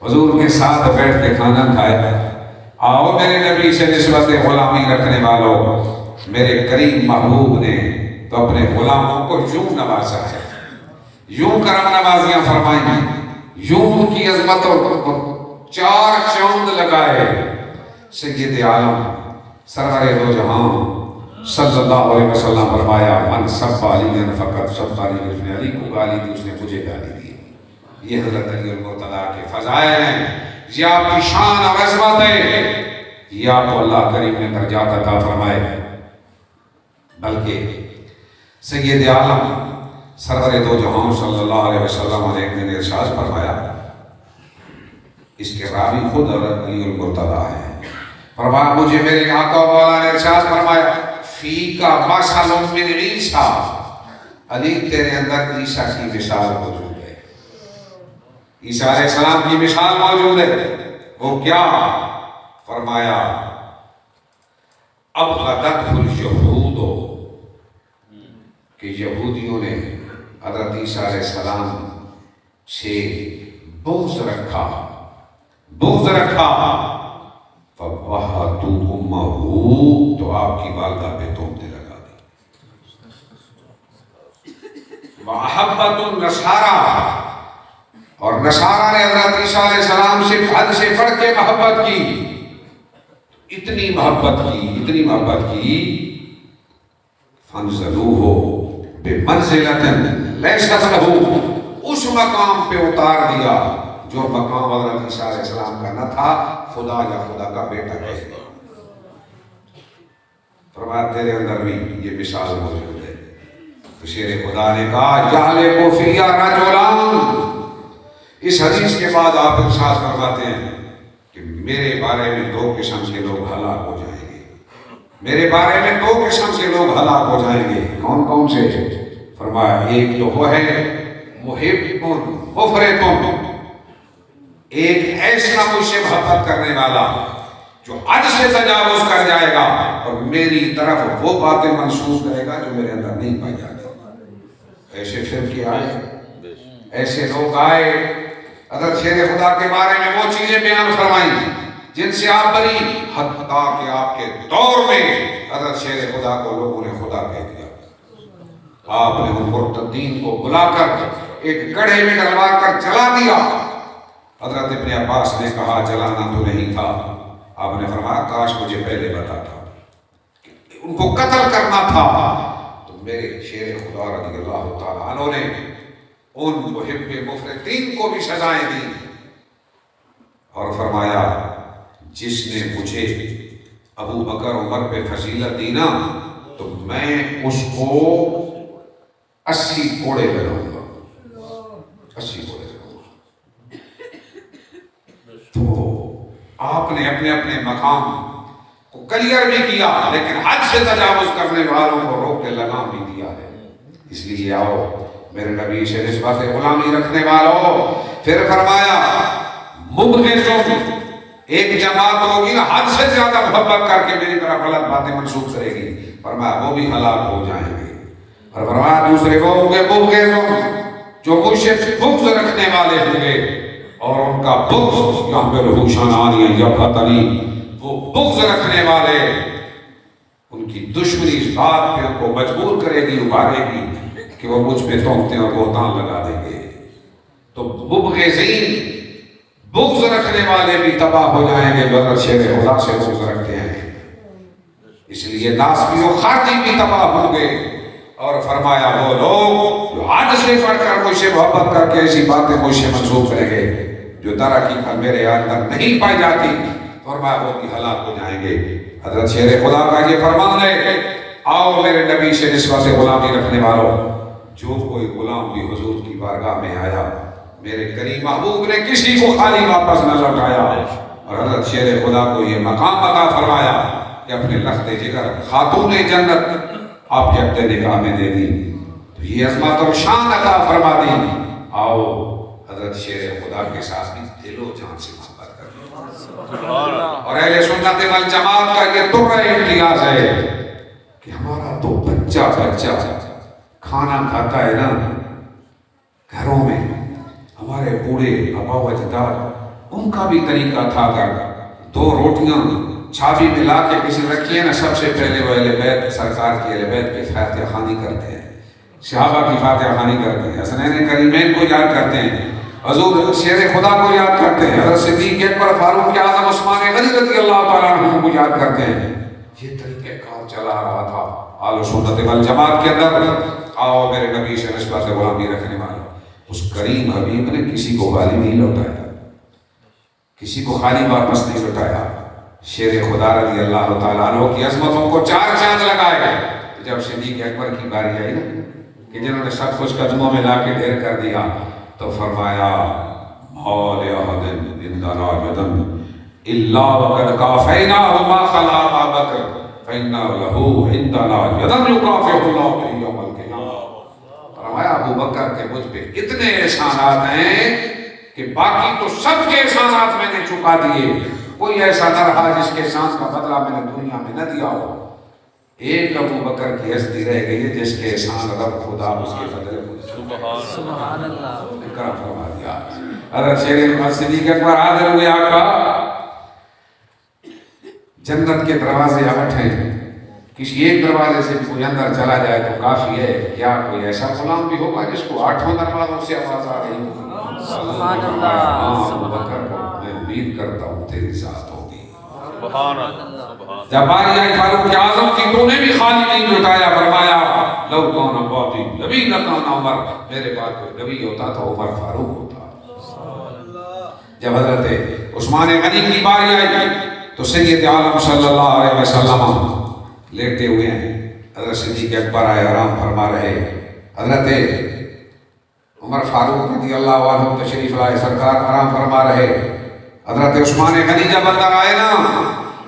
حضور کے ساتھ بیٹھ کے کھانا کھایا۔ آؤ میرے نبی سے نسبت غلامی رکھنے والوں، میرے کریم محبوب نے تو اپنے غلاموں کو یوں نوازا ہے، یوں کرم نوازیاں فرمائیں، یوں ان کی عظمتوں کو 4 چاند لگائے۔ سید عالم سرور دو جہاں صلی اللہ علیہ وسلم فرمایا من سب علی فقط سب علی، اس نے علی کو گالی دی، اس نے مجھے گالی دی۔ یہ حضرت علی المرتضیٰ کے فضائل ہیں، یہ آپ کی شان اور عظمت ہے، یہ آپ کو اللہ کریم نے درجات عطا فرمائے۔ بلکہ سید عالم سرور دو جہاں صلی اللہ علیہ وسلم نے ایک دن ارشاد فرمایا، اس کے راوی خود علی المرتضیٰ ہیں، فرمایا مجھے میرے آقا مولا نے ارشاد فرمایا فیکا مثل من عیسیٰ، علی تیرے اندر عیسیٰ کی مثال موجود ہے، عیسیٰ علیہ السلام کی مثال موجود ہے۔ وہ کیا؟ فرمایا ابغضتہ الیہود، کہ یہودیوں نے حضرت عیسیٰ علیہ السلام سے بغض رکھا فَوَحَّدُوا أُمَّهُ، تو آپ کی والدہ پہ تہمتیں لگا دی۔ وَأَحَبَّتُ النَّصَارَىٰ، اور نصارہ نے حضرت عیسیٰ علیہ السلام سے حد سے بڑھ کے محبت کی، اتنی محبت کی فَانزَلُوهُ بِمَنزِلَةٍ لَيْسَتْ لَهُ، اس مقام پہ اتار دیا جو مقام حضرت عیسیٰ علیہ السلام کا نہ تھا، خدا یا خدا کا بیٹا کہہ دیا۔ فرمایا تیرے اندر بھی یہ مثال موجود ہے۔ تو شیر خدا نے کہا یعلق فی رجلان، اس حدیث کے بعد آپ ارشاد فرماتے ہیں کہ میرے بارے میں 2 قسم کے لوگ ہلاک ہو جائیں گے، میرے بارے میں 2 قسم کے لوگ ہلاک ہو جائیں گے۔ کون کون سے؟ فرمایا ایک تو وہ ہے محب مفرط، ایک ایسا مجھ سے محبت کرنے والا جو حد سے تجاوز کر جائے گا اور میری طرف وہ باتیں منسوخ کرے گا جو میرے اندر نہیں پائی جاتی۔ ایسے فرقے آئے، ایسے لوگ آئے، حضرت شیر خدا کے بارے میں وہ چیزیں بیان فرمائیں جن سے آپ بری، حتیٰ کہ آپ کے دور میں حضرت شیر خدا کو لوگوں نے خدا کہہ دیا۔ آپ نے ان مرتدین کو بلا کر ایک گڑھے میں ڈلوا کر جلا دیا۔ حضرت ابن عباس نے کہا جلانا تو نہیں تھا، آپ نے فرمایا کاش مجھے پہلے بتاتا، ان کو قتل کرنا تھا۔ تو میرے شیر خدا رضی اللہ تعالیٰ عنہ نے ان محب مفرطین کو بھی سزائیں دی اور فرمایا جس نے مجھے ابو بکر عمر پہ فضیلت دی نا تو میں اس کو 80 کوڑے لگاؤں گا، 80 کوڑے لگاؤں گا۔ تو آپ نے اپنے اپنے مقام کو کلیئر بھی کیا، لیکن حد سے تجاوز کرنے والوں کو روک کے لگام بھی دیا ہے۔ اس لیے آؤ میرے نبی سے نسبت غلامی رکھنے والوں، پھر فرمایا مبغض، ایک جماعت ہوگی نا حد سے زیادہ محبت کر کے میری طرف غلط باتیں منسوخ کرے گی، فرمایا وہ بھی ہلاک ہو جائیں گے۔ اور فرمایا دوسرے وہ ہوں گے مبغض، جو مجھ سے بغض رکھنے والے ہوں گے، اور ان کا بغض یحملہ شنآن یبغضنی، وہ بغض رکھنے والے ان کی دشمنی اس بات پہ ان کو مجبور کرے گی، ابھارے گی کہ وہ مجھ پہ تہمتیں اور بہتان لگا دیں گے۔ تو مبغضین، بغض رکھنے والے بھی تباہ ہو جائیں گے جو حضرت شیر خدا سے بغض رکھتے ہیں۔ اس لیے ناسبی و خارجی بھی تباہ ہوں گے۔ اور فرمایا وہ لوگ جو حد سے بڑھ کر مجھ سے محبت کر کے ایسی باتیں مجھ سے منسوخ کریں گے جو در حقیقت میرے اندر نہیں پائی جاتی، فرمایا وہ بھی ہلاک ہو جائیں گے۔ حضرت شیر خدا کا یہ فرمان ہے، آؤ میرے نبی سے نسبت غلامی رکھنے والوں، جو کوئی غلام بھی حضور کی بارگاہ میں آیا، میرے کریم محبوب نے کسی کو خالی واپس نہ لوٹایا، اور حضرت شیر خدا کو یہ مقام عطا فرمایا کہ اپنے لخت جگر خاتون جنت آپ کے اپنے نگاہ میں دے دی، تو یہ عظمت اور شان عطا فرما دی۔ آؤ حضرت شیر خدا کے ساتھ بھی دل و جان سے محبت کریں، اور اہل سنت والجماعت کا یہ ترہ امتیاز ہے کہ ہمارا تو بچہ کھانا کھاتا ہے نا گھروں میں، ہمارے بوڑھے آبا و اجداد ان کا بھی طریقہ تھا، اگر 2 روٹیاں چھابی میں لا کے کسی رکھی ہے نا، سب سے پہلے وہ اہل بیت سرکار کی اہل بیت کی فاتحہ خوانی کرتے ہیں، صحابہ کی فاتحہ خوانی کرتے ہیں، حسنین کریمین کو یاد کرتے ہیں، حضور شیر خدا کو یاد کرتے ہیں، حضرت صدیق اکبر فاروق اعظم عثمان غنی رضی اللہ تعالیٰ عنہ کو یاد کرتے ہیں۔ یہ طریقہ کار چلا رہا تھا اہل سنت والجماعت کے اندر۔ آؤ میرے نبی سے نسبت غلامی رکھنے والے اس کریم حبیب نے کسی کو خالی نہیں لوٹایا، کسی کو خالی واپس نہیں لوٹایا۔ شیر خدا رضی اللہ تعالیٰ عنہ کی عظمتوں کو چار چاند لگائے گئے۔ جب صدیق اکبر کی باری آئی نا کہ جنہوں نے سب کچھ قدموں میں لا کے ڈھیر کر دیا، تو فرمایا مول احد عندنا یدن الا وقد کافیناہ ما خلا ابا بکر فإنہ لہ عندنا یدن یکافئ اللہ بہ یوم القیامہ۔ فرمایا ابو بکر کے مجھ پہ اتنے احسانات ہیں کہ باقی تو سب کے احسانات میں نے چکا دیے، کوئی ایسا نہ رہا جس کے احسان کا بدلہ میں نے دنیا میں نہ دیا ہو۔ ایک ابو بکر کی ہستی رہ گئی ہے جس کے احسان رب خدا اس کے بدلے سبحان اللہ کرم فرما دیا۔ حضرت شیر صدیق اکبر حاضر ہوئے، آقا جنت کے دروازے آٹھ ہیں، کسی ایک دروازے سے کوئی اندر چلا جائے تو کافی ہے، کیا کوئی ایسا غلام بھی ہوگا جس کو آٹھوں دروازوں سے آواز آ رہی ہو؟ سبحان اللہ ابو بکر کو میں امید کرتا ہوں تیری ذات ہوگی۔ سبحان اللہ۔ جب باری آئی فاروق اعظم کی تو انہیں بھی خالی نہیں لٹایا، فرمایا لو کون بعدی نبی لکان عمر، میرے بعد کوئی نبی ہوتا تو عمر فاروق ہوتا۔ جب حضرت عثمان غنی کی باری آئی تو سید عالم صلی اللہ علیہ وسلم لیٹے ہوئے ہیں، حضرت صدیق اکبر آئے آرام فرما رہے، حضرت عمر فاروق رضی اللہ عنہ تشریف لائے سرکار آرام فرما رہے، حضرت عثمان غنی جب اندر آئے نا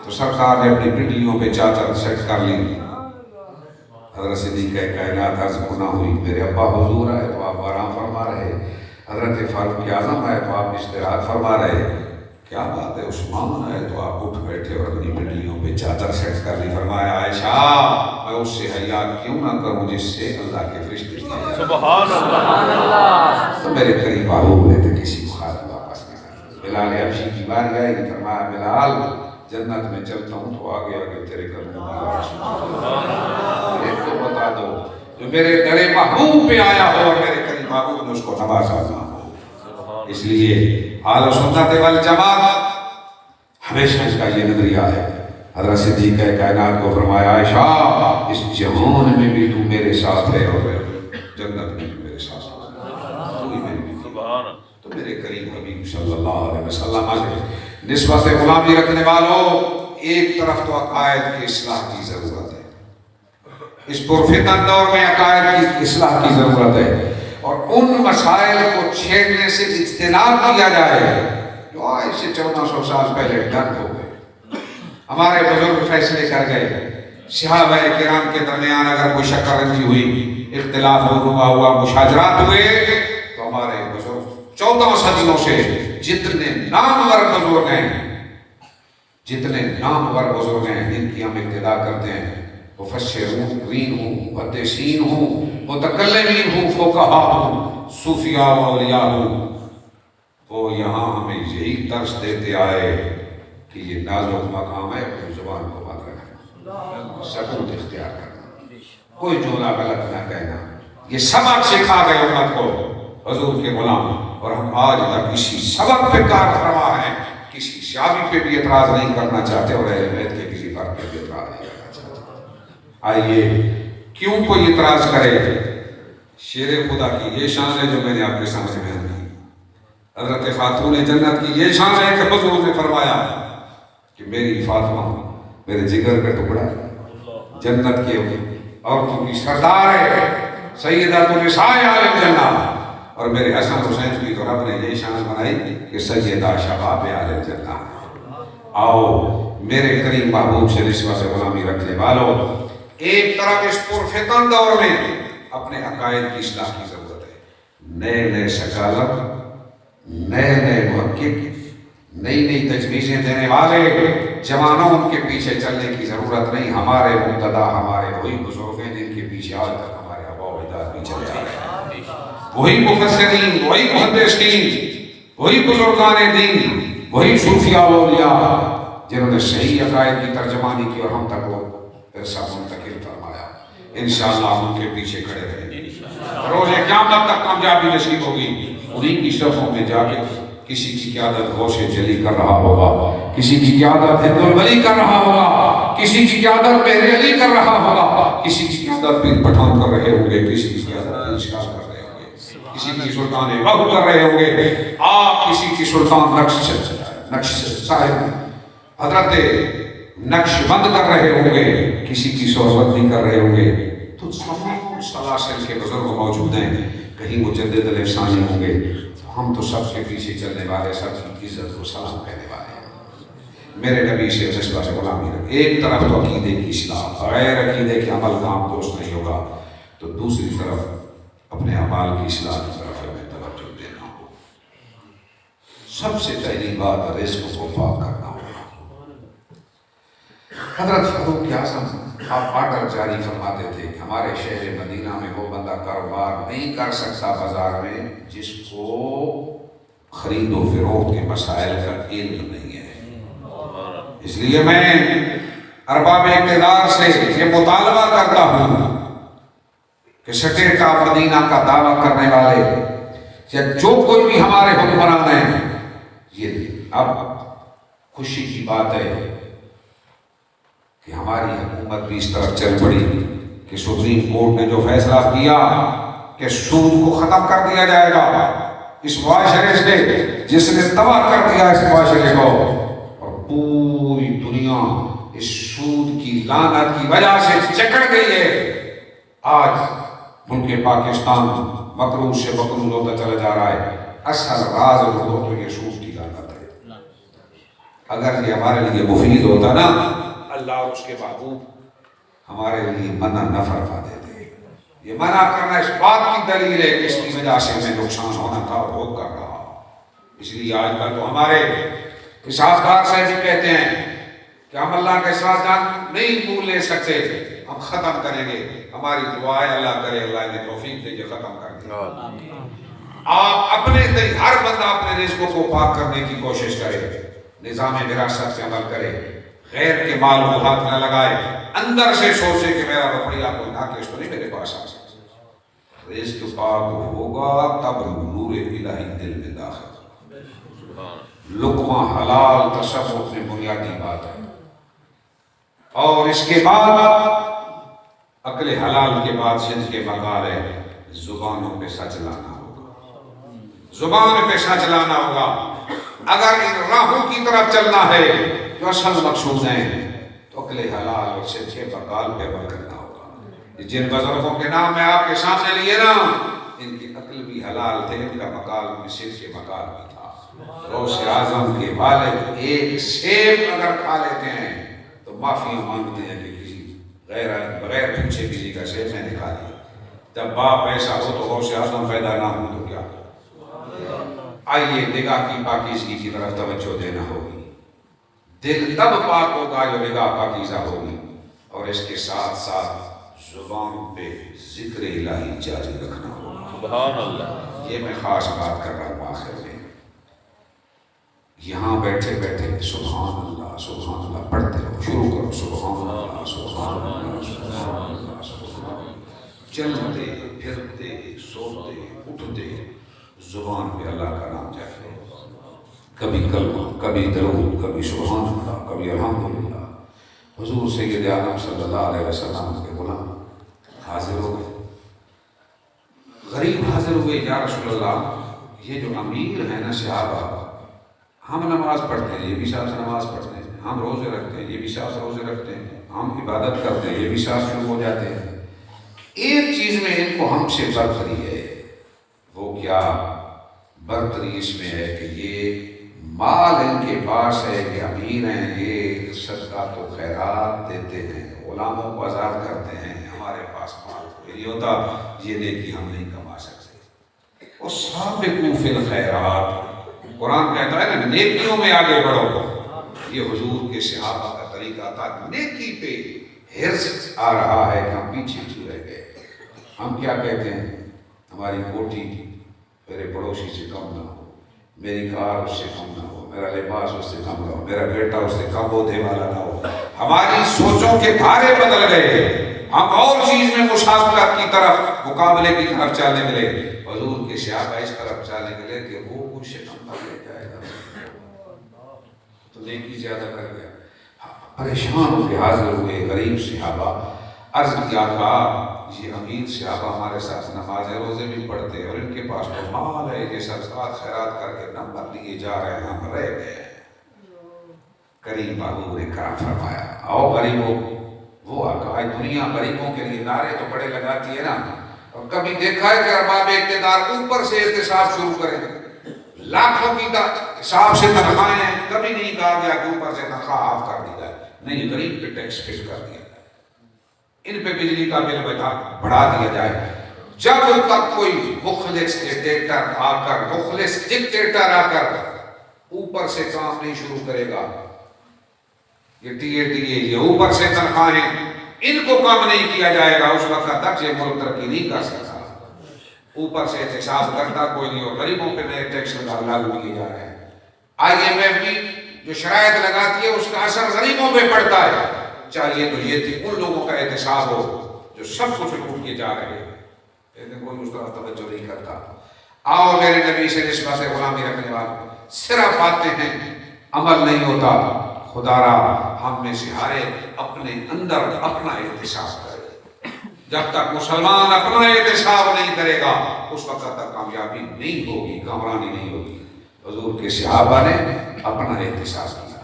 تو سرکار نے اپنی پنڈلیوں پہ چادر سیٹ کر لی۔ حضرت صدیق کائنات عرض گناہ ہوئی، میرے ابا حضور آئے تو آپ آرام فرما رہے، حضرت فاروق اعظم آئے تو آپ استراحت فرما رہے، کیا بات ہے عثمان آئے تو آپ اٹھ بیٹھے اور اپنی پنڈلیوں پہ چادر سیٹ کر لی۔ فرمایا عائشہ میں اس سے حیا کیوں نہ کروں جس سے اللہ کے فرشتے کیا جائے۔ سبحان اللہ تو میرے قریب آہو بولے تھے کسی کو خالی واپس نہ کرنا۔ بلال حبشی کی باری آئی، فرمایا بلال جنت میں چلتا ہوں تو آگے آگے تیرے قدموں میں میرے کو بتا دو جو میرے درے محبوب پہ آیا ہو اور میرے قریب محبوب نے اس کو نوازا نہ ہو۔ اس لیے اہل سنت والجماعت ہمیشہ اس کا یہ نظریہ ہے۔ حضرت صدیق کائنات کو فرمایا عائشہ اس جہان میں بھی تو میرے ساتھ ہے اور جنت میں بھی میرے ساتھ ہے، تو ہی میری بیوی۔ تو میرے کریم حبیب صلی اللہ علیہ وسلم آگے نسبت غلامی رکھنے والوں، ایک طرف تو عقائد کی اصلاح کی ضرورت ہے، اس پرفتن دور میں عقائد کی اصلاح کی ضرورت ہے، اور ان مسائل کو چھیڑنے سے اجتناب کیا جائے جو آج سے 1400 سال پہلے ڈن ہو گئے۔ ہمارے بزرگ فیصلے کر گئے، صحابہ کرام کے درمیان اگر کوئی شکر رنجی ہوئی، اختلاف ہوا، مشاجرات ہوئے، تو ہمارے بزرگ 14 صدیوں سے جتنے نامور بزرگ ہیں جن کی ہم ابتدا کرتے ہیں، مفسرین ہوں، محدثین ہوں، متکلمین ہوں، فقہا ہوں، صوفیاء و اولیاء ہوں، وہ یہاں ہمیں یہی درس دیتے آئے کہ یہ نازک مقام ہے، اپنی زبان کو بند رکھنا، سکوت اختیار کرنا، کوئی جملہ غلط نہ کہنا، یہ سبق سکھا گئے امت کو حضور کے غلام، اور ہم آج تک اسی سبق پہ کار فرما ہیں، کسی شابی پہ بھی اعتراض نہیں کرنا چاہتے اور اہل بیت کے کسی فرق پہ بھی اعتراض نہیں کرنا چاہتے۔ آئیے کیوں کوئی اعتراض کرے؟ شیر خدا کی یہ شان ہے جو میں نے آپ کے سامنے بیان کی، حضرت خاتون جنت کی یہ شان ہے کہ حضور نے فرمایا کہ میری فاطمہ میرے جگر کا ٹکڑا جنت کے عورتوں کی سردار ہے، سیدۃ النساء اہل الجنہ، اور میرے حسن حسین کی تو رب نے یہ شان بنائی کہ سیدہ شباب اہل الجنہ۔ آؤ میرے کریم محبوب سے نسبت سے غلامی رکھنے والوں، ایک طرف اس پرفتن دور میں اپنے عقائد کی اصلاح کی ضرورت ہے، نئے سکالر، نئے محقق، نئی تجویزیں دینے والے جوانوں ان کے پیچھے چلنے کی ضرورت نہیں۔ ہمارے مقتدا ہمارے وہی بزرگ ہیں جن کے پیچھے آج تک ہمارے آباء و اجداد بھی چل رہے ہیں، وہی مفسرین، وہی محدثین، وہی بزرگان دین، وہی صوفیاء و اولیاء، جنہوں نے صحیح عقائد کی ترجمانی کی اور ہم تک وہ پھر سب منتقل فرمایا. انشاءاللہ ہم ان کے پیچھے کھڑے رہیں گے. روز قیامت تک کامیابی نصیب ہوگی. انہیں کی صفوں میں جا کے کسی کی قیادت غوث جلی کر رہا ہوگا, کسی کی قیادت ہند الولی کر رہا ہوگا, کسی کی قیادت مہر علی کر رہا ہوگا, کسی کی قیادت پیر پٹھان کر رہے ہوں گے, کسی کی قیادت انشاء کر رہے ہوں گے, کسی کی سلطان بہو کر رہے ہوں گے, آپ کسی کی سلطان نقش صاحب حضرت نقش بند کر رہے ہوں گے, کسی کی صحبت بھی کر رہے ہوں گے. تو تمام سلاسل کے بزرگ موجود ہیں, کہیں مجدد الافسانی ہوں گے. ہم تو سب کے پیچھے چلنے والے, سب کی عزت کو سلام کہنے والے ہیں. میرے نبی سے نسبت سے غلامی رکھ. ایک طرف تو عقیدے کی اصلاح, غیر عقیدے کے عمل کام دوست نہیں ہوگا, تو دوسری طرف اپنے اعمال کی اصلاح کی طرف ہمیں توجہ دینا ہو. سب سے پہلی بات رزق کو پاک کرنا ہوگا. حضرت فاروق اعظم آپ آرڈر جاری فرماتے تھے کہ ہمارے شہر مدینہ میں وہ بندہ کاروبار نہیں کر سکتا بازار میں جس کو خرید و فروخت کے مسائل کا علم نہیں ہے. اس لیے میں ارباب اقتدار سے یہ مطالبہ کرتا ہوں کہ سٹیٹا مدینہ کا دعویٰ کرنے والے یا جو کوئی بھی ہمارے حکمران ہیں, یہ اب خوشی کی بات ہے کہ ہماری حکومت بھی اس طرف چل پڑی کہ سپریم کورٹ نے جو فیصلہ کیا کہ سود کو ختم کر دیا جائے گا اس معاشرے سے, جس نے تباہ کر دیا اس معاشرے کو, اور پوری دنیا اس سود کی لعنت کی وجہ سے چکر گئی ہے. آج ملک پاکستان مقروض سے مقروض ہوتا چلا جا رہا ہے. اصل راز ہو تو یہ سود کی لعنت ہے. اگر یہ ہمارے لیے مفید ہوتا نا, اللہ اور اس کے محبوب ہمارے لیے منع نہ فرما دیتے. یہ منع کرنا اس بات کی دلیل ہے کہ اس کی وجہ سے ہمیں نقصان ہونا تھا اور ہو کر رہا. اس لیے آج کل تو ہمارے حسابدار سے بھی کہتے ہیں کہ ہم اللہ کے ساتھ جان نہیں بھول لے سکتے, ہم ختم کریں گے. ہماری دعا ہے اللہ کرے اللہ نے توفیق دے کے ختم کر دیں. آپ اپنے ہر بندہ اپنے رزق کو پاک کرنے کی کوشش کرے, نظام وراثت سے عمل کرے, غیر کے مال کو ہاتھ نہ لگائے, اندر سے سوچے کہ میرا روپیہ کوئی ناقص تو نہیں میرے پاس آ سکتا. رزق پاک ہوگا تب نور الہی دل میں داخل. لقمہ حلال تصوف میں بنیادی بات ہے. اور اس کے بعد عقل حلال کے بعد صدق کے مقال ہے, زبانوں پہ سچ لانا ہوگا. زبان پہ سچ لانا ہوگا. اگر ان راہوں کی طرف چلنا ہے جو اصل مقصود ہیں تو عقل حلال اور صدق کے مقال پہ عمل کرنا ہوگا. جن بزرگوں کے نام میں آپ کے سامنے لیے نا, ان کی عقل بھی حلال تھے, ان کا مقال بھی صدق کے مقال بھی تھا. غوث اعظم کے والد ایک سیب اگر کھا لیتے ہیں تو معافی مانگتے ہیں کہ کسی بغیر پوچھے کسی کا سیب میں نے کھا لیا. جب باپ ایسا ہو تو غوث اعظم پیدا نہ ہو تو کیا. آئیے نگاہ کی پاکیزگی کی طرف توجہ دینا ہوگی. دل تب پاک ہوگا جو نگاہ پاکیزہ ہوگی, اور اس کے ساتھ ساتھ زبان پہ ذکر الہی جاری رکھنا ہوگا. سبحان اللہ. یہ میں خاص بات کر رہا ہوں. آخر میں یہاں بیٹھے بیٹھے سبحان اللہ پڑھتے رہو, شروع کرو سبحان اللہ سبحان اللہ سبحان اللہ سبحان اللہ. چلتے پھرتے سوتے اٹھتے زبان پہ اللہ کا نام جائے, کبھی کلمہ, کبھی درود, کبھی سبحان اللہ, کبھی الحمدللہ. حضور سید عالم صلی اللہ علیہ وسلم کے غلام حاضر ہو گئے. غریب حاضر ہوئے, یا رسول اللہ یہ جو امیر ہے نا صحابہ, ہم نماز پڑھتے ہیں یہ بھی ساتھ نماز پڑھتے ہیں, ہم روزے رکھتے ہیں یہ بھی ساتھ روزے رکھتے ہیں, ہم عبادت کرتے ہیں یہ بھی ساتھ شروع ہو جاتے ہیں. ایک چیز میں ان کو ہم سے برتری ہے. وہ کیا برتری اس میں ہے کہ یہ مال ان کے پاس ہے, یہ امیر ہیں, یہ صدقات و خیرات دیتے ہیں, غلاموں کو آزاد کرتے ہیں. ہمارے پاس مال کوئی نہیں ہوتا, یہ نیکی ہم نہیں کما سکتے. اور سابقوا فی الخیرات, قرآن کہتا ہے نا نیکیوں میں آگے بڑھو. یہ حضور کے صحابہ کا طریقہ تھا. نیکی پہ حرص آ رہا ہے کہ ہم پیچھے کیوں رہ گئے. ہم کیا کہتے ہیں, ہماری کوٹھی میرے پڑوسی سے کم نہ ہو, میری کار اس سے کم نہ ہو, میرا لباس اس سے کم ہو، میرا بیٹا اس سے کم عہدے والا نہ ہو. ہماری سوچوں کے دھارے بدل گئے، ہم اور چیز میں مشابہت کی طرف، مقابلے کی طرف چلنے لگے. حضور کے صحابہ اس طرف چلنے لگے کہ وہ کچھ شکم لے جائے گا تو نیکی زیادہ کر گیا. پریشان ہو کے حاضر ہوئے غریب صحابہ. عرض کیا آقا یہ امیر صحابہ ہمارے ساتھ نماز روزے بھی پڑھتے ہیں اور ان کے پاس تو مال ہے، یہ صدقات خیرات کر کے نمبر لیے جا رہے ہیں، ہم رہ گئے. کریم بابو نے کرم فرمایا آؤ غریبوں. وہ آقا آج دنیا غریبوں کے لیے نعرے تو بڑے لگاتی ہے نا، اور کبھی دیکھا ہے کہ ارباب اقتدار اوپر سے احتساب شروع کریں، لاکھوں کی حساب سے تنخواہیں ہیں، کبھی نہیں کہا گیا کہ اوپر سے تنخواہ آف کر دی جائے. نہیں، غریب پہ ٹیکس فکس کر دیا جائے، ان پہ بجلی کا بل بڑھا دیا جائے. جب تک کوئی مخلص ڈکٹیٹر آ کر اوپر سے کام نہیں شروع کرے گا، یہ یہ اوپر سے تنخواہیں ان کو کام نہیں کیا جائے گا، اس وقت تک یہ ملک ترقی نہیں کر سکتا. اوپر سے احتساب کرتا کوئی نہیں، اور غریبوں پہ نئے ٹیکس لاگو کیے جا رہے ہیں. IMF بھی جو شرائط لگاتی ہے اس کا اثر غریبوں پہ پڑتا ہے. چاہیے تو یہ تھی ان لوگوں کا احتساب ہو جو سب کچھ لوٹ کے جا رہے ہیں، لیکن کوئی اس طرح توجہ نہیں کرتا. آؤ میرے نبی سے نسبت غلامی رکھنے والے، صرف باتیں ہیں، عمل نہیں ہوتا. خدا را ہم میں سے ہر ایک اپنے اندر اپنا احتساب کرے. جب تک مسلمان اپنا احتساب نہیں کرے گا اس وقت تک کامیابی نہیں ہوگی، کامرانی نہیں ہوگی. حضور کے صحابہ نے اپنا احتساب کیا.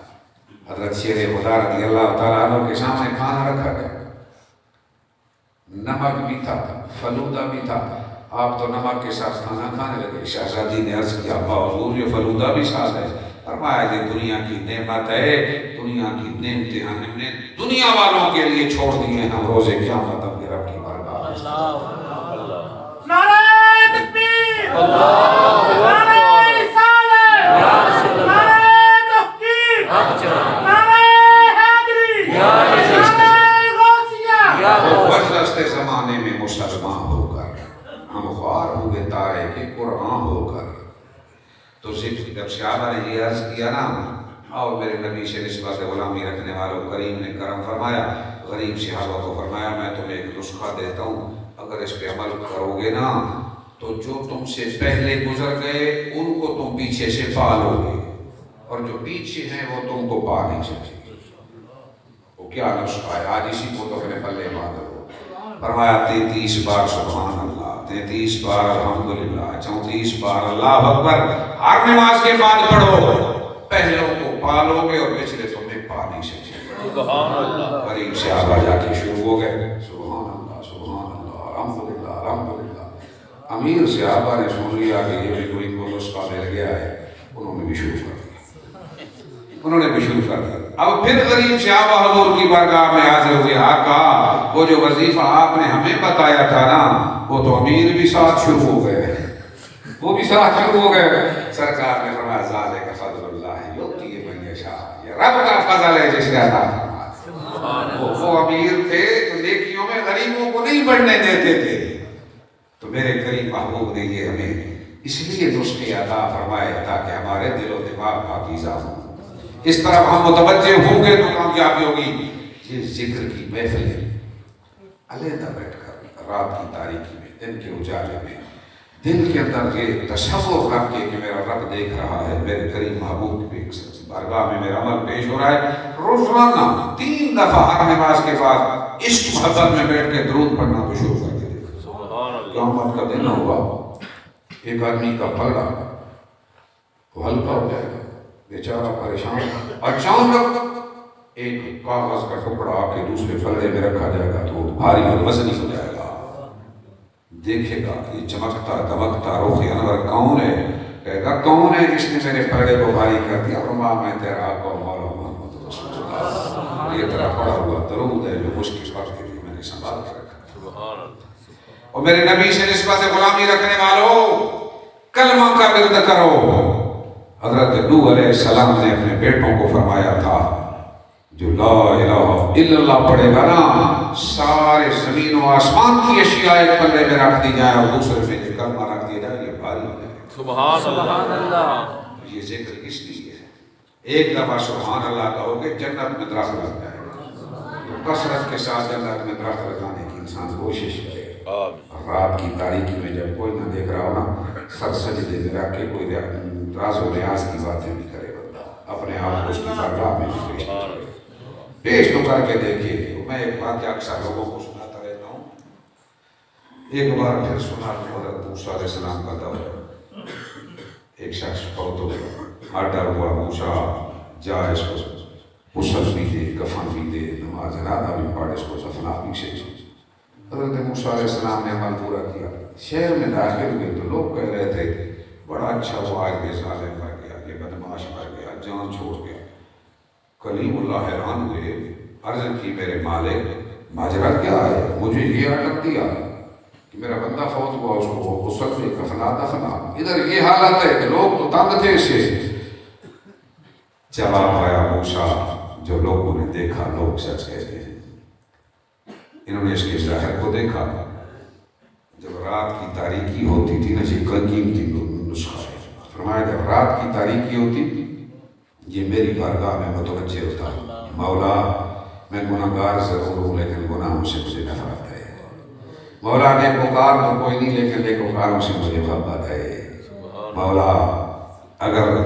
حضرت شیر خدا رضی اللہ تعالیٰ عنہ کے سامنے کھانا رکھا گیا، نمک بھی تھا، فلودہ بھی تھا. آپ تو نمک کے ساتھ کھانا کھانے لگے. شہزادی نے عرض کیا ابا حضور یہ فلودہ بھی ساتھ ہے. فرمایا یہ دنیا کی نعمت ہے، دنیا کی نعمتیں ہم نے دنیا والوں کے لیے چھوڑ دی ہیں، ہم روزے قیامت اپنے رب کی بارگاہ. نعرہ تکبیر، نعرہ رسالت، نعرہ تحقیق، نعرہ حیدری، نعرہ غوثیہ. وسط زمانے میں مسلمان ہو کر ہم خوار ہوئے تارے کے قرآن ہو کر. تو جب صحابہ نے یہ عرض کیا نا اور میرے نبی سے نسبت غلامی رکھنے والوں، کریم نے کرم فرمایا. غریب صحابہ کو فرمایا میں تمہیں ایک نسخہ دیتا ہوں، اگر اس پہ عمل کرو گے نا تو جو تم سے پہلے گزر گئے ان کو تم پیچھے سے پا لو گے، اور جو پیچھے ہیں وہ تم کو پا نہیں سکتے. وہ کیا نسخہ ہے؟ آج اسی کو تو اپنے پلے باندھو. فرمایا 33 بار سبحان اللہ، 33 بار الحمدللہ، 34 بار اللہ اکبر. ہر نماز کے بعد پڑھو، پہلوں کو پالو گے اور پچھلے تمہیں پا نہیں سکتے. سبحان اللہ. غریب سے آگا جا کے شروع ہو گئے سبحان اللہ سبحان اللہ الحمدللہ الحمدللہ. امیر صحابہ نے سن لیا کہ یہ بھی کوئی کو نسخہ مل گیا ہے، انہوں نے بھی شروع کر دیا. اب پھر غریب صحابہ حضور کی بارگاہ میں حاضر ہوئے. آقا وہ جو وظیفہ آپ نے ہمیں بتایا تھا نا وہ تو امیر بھی ساتھ شروع ہو گئے، وہ بھی ساتھ شروع ہو گئے. سرکار نے فرمایا ذالک فضل اللہ یؤتی من یشاء، یہ رب کا فضل ہے جس نے عطا فرمایا. وہ امیر تھے تو نیکیوں میں غریبوں کو نہیں بڑھنے دیتے تھے. تو میرے کریم محبوب نے یہ ہمیں اس لیے نسخے عطا فرمائے تاکہ ہمارے دل و دماغ پاکیزہ ہوں. اس طرح ہم متوجہ ہوں گے تو کامیابی ہوگی. یہ ذکر کی محفل ہے، علیحدہ بیٹھ کر رات کی تاریکی میں، دن کے اجالے میں، دل کے اندر یہ تصور رکھ کے کہ میرا رب دیکھ رہا ہے، میرے کریم محبوب کی بارگاہ میں میرا عمل پیش ہو رہا ہے. روزانہ 3 دفعہ ہر نماز کے بعد عشق محبت میں بیٹھ کے درود پڑھنا تو شروع کر کے دیکھو. قیامت کا دن ہوگا، ایک آدمی کا پلڑا وہ ہلکا ہو جائے گا، بیچارہ پریشان. اچانک ایک کاغذ کا ٹکڑا آ کے دوسرے پلڑے میں رکھا جائے گا تو بھاری اور وزنی ہو جائے گا. دیکھے گا یہ چمکتا دمکتا روح انور کون ہے؟ کہے گا کون ہے جس نے میرے پلڑے کو بھاری کر دیا؟ فرمایا میں تیرا آقا مولا محمد رسول اللہ. یہ تیرا پڑا ہوا درود ہے جو مشکل وقت کے لیے میں نے سنبھال کر رکھا. اور میرے نبی سے نسبت غلامی رکھنے والوں کلمہ کا ورد کرو. حضرت نوح علیہ السلام نے اپنے بیٹوں کو فرمایا تھا جو لا الہ الا اللہ پڑھے گا نا سارے زمین و آسمان کی اشیاء ایک پلڑے میں رکھ دی جائے اور دوسرے میں جو کلمہ رکھ دیا جائے یہ بھاری ہو جائے. سبحان اللہ. یہ ذکر کس لیے ہے؟ ایک دفعہ سبحان اللہ کہو کہ جنت میں درخت لگ جائے گا. کثرت کے ساتھ جنت میں درخت لگانے کی انسان کوشش کرے. اور رات کی تاریکی میں جب کوئی نہ دیکھ رہا ہو نا, سر سجدے میں رکھ کے کوئی راز و ریاض کی باتیں بھی کرے بندہ, اپنے آپ کو اس کی بارگاہ میں بھی پیش تو کر کے دیکھیے. میں ایک بات اکثر لوگوں کو سناتا رہتا ہوں. ایک بار پھر سنا حضرت موسیٰ علیہ السلام کا دور. ایک شخص فوت ہو گیا, آڈر ہوا موسیٰ جا اس کو غسل بھی دے, کفن بھی دے, نماز جنازہ بھی پڑھ, اس کو دفنا بھی سے. حضرت موسیٰ علیہ السلام نے عمل پورا کیا. شہر میں داخل ہوئے تو لوگ کہہ رہے تھے بڑا اچھا ہوا, یہ ظالم مر گیا, یہ بدماش مر گیا, جان چھوڑ گیا. کلیم اللہ حیران ہوئے, عرض کی میرے مالک ماجرا کیا ہے, مجھے یہ اٹک دیا کہ میرا بندہ فوت ہوا, اس کو غسل سے کفنا دفنا, ادھر یہ حالت ہے کہ لوگ تو تنگ تھے اس سے. جواب آیا موسیٰ, جو لوگوں نے دیکھا لوگ سچ کہتے ہیں. انہوں نے اس کے ظاہر کو دیکھا. جب رات کی تاریکی ہوتی تھی نا, یہ قیمتی نسخہ ہے. فرمایا جب رات کی تاریکی ہوتی یہ میری بارگاہ میں متوجہ ہوتا, مولا میں گناہگار ضرور ہوں لیکن گناہوں سے مجھے نفرت ہے. مولا نیکوکار تو کوئی نہیں لیکن نیکوکاروں سے مجھے محبت ہے. مولا اگر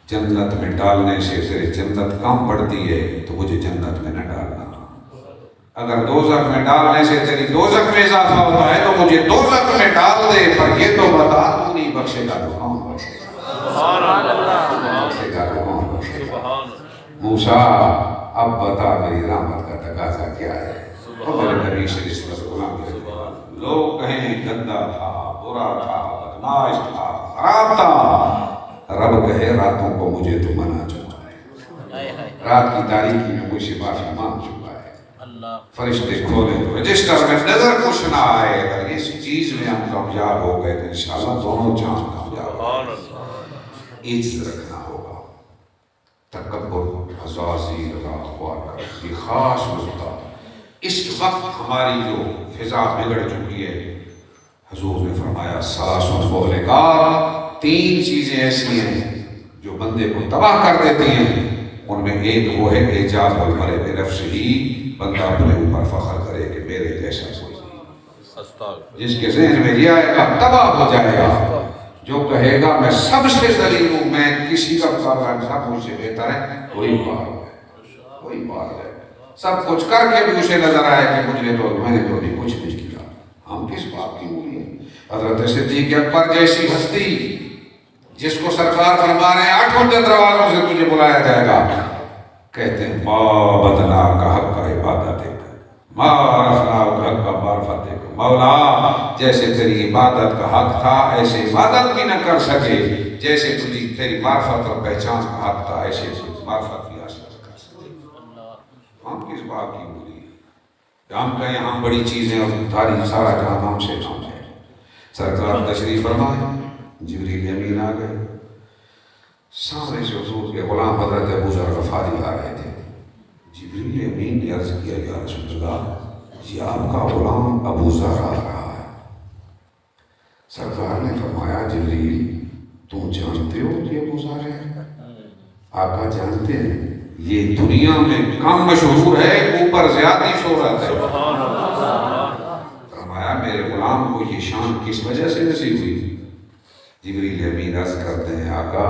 جنت میں ڈالنے سے تیری جنت کم پڑتی ہے تو مجھے جنت میں نہ ڈالنا. اگر دوزخ میں ڈالنے سے تیری دوزخ میں اضافہ ہوتا ہے تو مجھے دوزخ میں ڈال دے, پر یہ تو بتا تو نہیں بخشے گا تو کون بخشے گا, بخشے گا تو کون بخشے گا. موسیٰ اب بتا میری رحمت کا تقاضا کیا ہے. میرے نبی صلی اللہ علیہ وسلم, لوگ کہیں گندا تھا, برا تھا, بدماش تھا, خراب تھا, رب کہے راتوں کو مجھے تو منا چکا ہے, رات کی تاریکی میں مجھ سے معافی مانگ چکا ہے. فرشتے کھولے تو رجسٹر میں نظر کچھ نہ آئے. اگر اس چیز میں ہم کامیاب ہو گئے تو انشاءاللہ دونوں جہاں کامیاب ہو گئے. عزت رکھنا ہوگا, تکبر عزازی رضا خوار یہ خاص نقطہ. اس وقت ہماری جو فضا بگڑ چکی ہے, حضور نے فرمایا سلاسل مہلکات, 3 چیزیں ایسی ہیں جو بندے کو تباہ کر دیتی ہیں. ان میں ایک وہ ہے اعجاز المرء بنفسہ, بندہ اپنے اوپر فخر کرے کہ میرے جیسا کوئی نہیں. جس کے ذہن میں یہ آئے گا تباہ ہو جائے گا. جو کہے گا میں سب سے ذلیل ہوں, میں کسی کا مقابلہ سب مجھ سے بہتر ہے, وہی بات ہے, وہی بات ہے. سب کچھ کر کے بھی اسے نظر آئے کہ میں نے تو نہیں کچھ نہیں کیا. ہم کس بات کی مولی ہیں. حضرت صدیق اکبر جیسی ہستی جس کو سرکار فرما رہے ہیں 8 دروازوں سے تجھے بلایا جائے گا, کہتے ہیں ما بدنا کا حق کا عبادت ہے, ما عرفنا کا حق کا معرفت ہے. مولا جیسے تیری عبادت کا حق تھا ایسے عبادت بھی نہ کر سکے, جیسے تیری معرفت اور پہچان کا حق تھا ایسے معرفت بھی حاصل کر سکے. ہم کس بات کی بولی کہ ہم کہیں ہم بڑی چیزیں اور تاریخ سارا جہاں ہم سے کام ہے. سرکار تشریف فرمائے, جبریل امین آ گئے, سامنے سے حضور کے غلام حضرت ابو ذر غفاری آ رہے تھے. جبریل امین نے عرض کیا یا رسول اللہ, یہ آپ کا غلام ابو ذر آ رہا ہے. سرکار نے فرمایا جبریل تم جانتے ہو کہ ابو ذر ہے؟ آقا جانتے ہیں, یہ دنیا میں کم مشہور ہے, اوپر زیادہ شہرت ہے. فرمایا میرے غلام کو یہ شان کس وجہ سے نصیب ہوئی؟ جبریل امین عرض کرتے ہیں آقا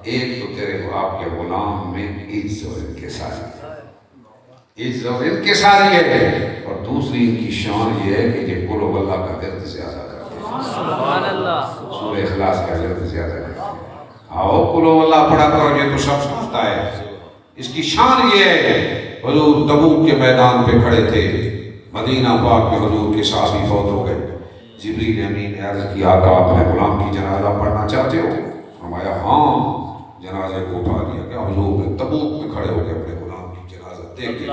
ایک تو تیرے آپ کے غلام میں عز و انکساری ہے, عز و انکساری ہے, اور دوسری ان کی شان یہ ہے کہ یہ قل هو اللہ کا ورد زیادہ کرتے ہیں. سبحان اللہ. سورہ اخلاص کا ورد زیادہ کرتے ہیں. آؤ قل هو اللہ پڑھا کرو, یہ تو سب سمجھتا ہے. اس کی شان یہ ہے, حضور تبوک کے میدان پہ کھڑے تھے, مدینہ پاک میں حضور کے صحابی فوت ہو گئے. جبریل امین نے عرض کیا آقا آپ اپنے غلام کی جنازہ پڑھنا چاہتے ہو؟ فرمایا ہاں. جنازے کو اٹھا دیا گیا, حضور نے تبوک میں کھڑے ہو کے اپنے غلام کی جنازہ دیکھ کے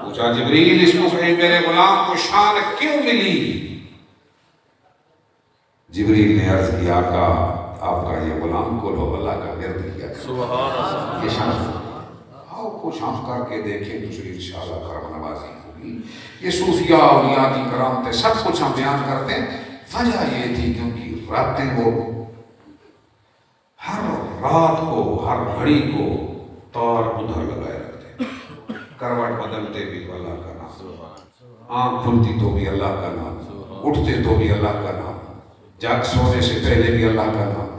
پوچھا جبریل اس کو کہیں میرے غلام کو شان کیوں ملی؟ جبریل نے عرض کیا آقا آپ کا یہ غلام قل هو اللہ کا ورد کیا سبحان اللہ, یہ شان. آؤ کچھ ہم کر کے دیکھیں دوسری انشاءاللہ کرم نوازی ہوگی. یہ صوفیاء اولیاء کی کرامتیں سب کچھ ہم بیان کرتے ہیں. وجہ یہ تھی کیونکہ راتیں وہ ہر رات کو ہر گھڑی کو طور ادھر لگائے رکھتے ہیں، کروٹ بدلتے بھی تو اللہ کا نام، آنکھ کھلتی تو بھی اللہ کا نام، اٹھتے تو بھی اللہ کا نام، جاگ سونے سے پہلے بھی اللہ کا نام۔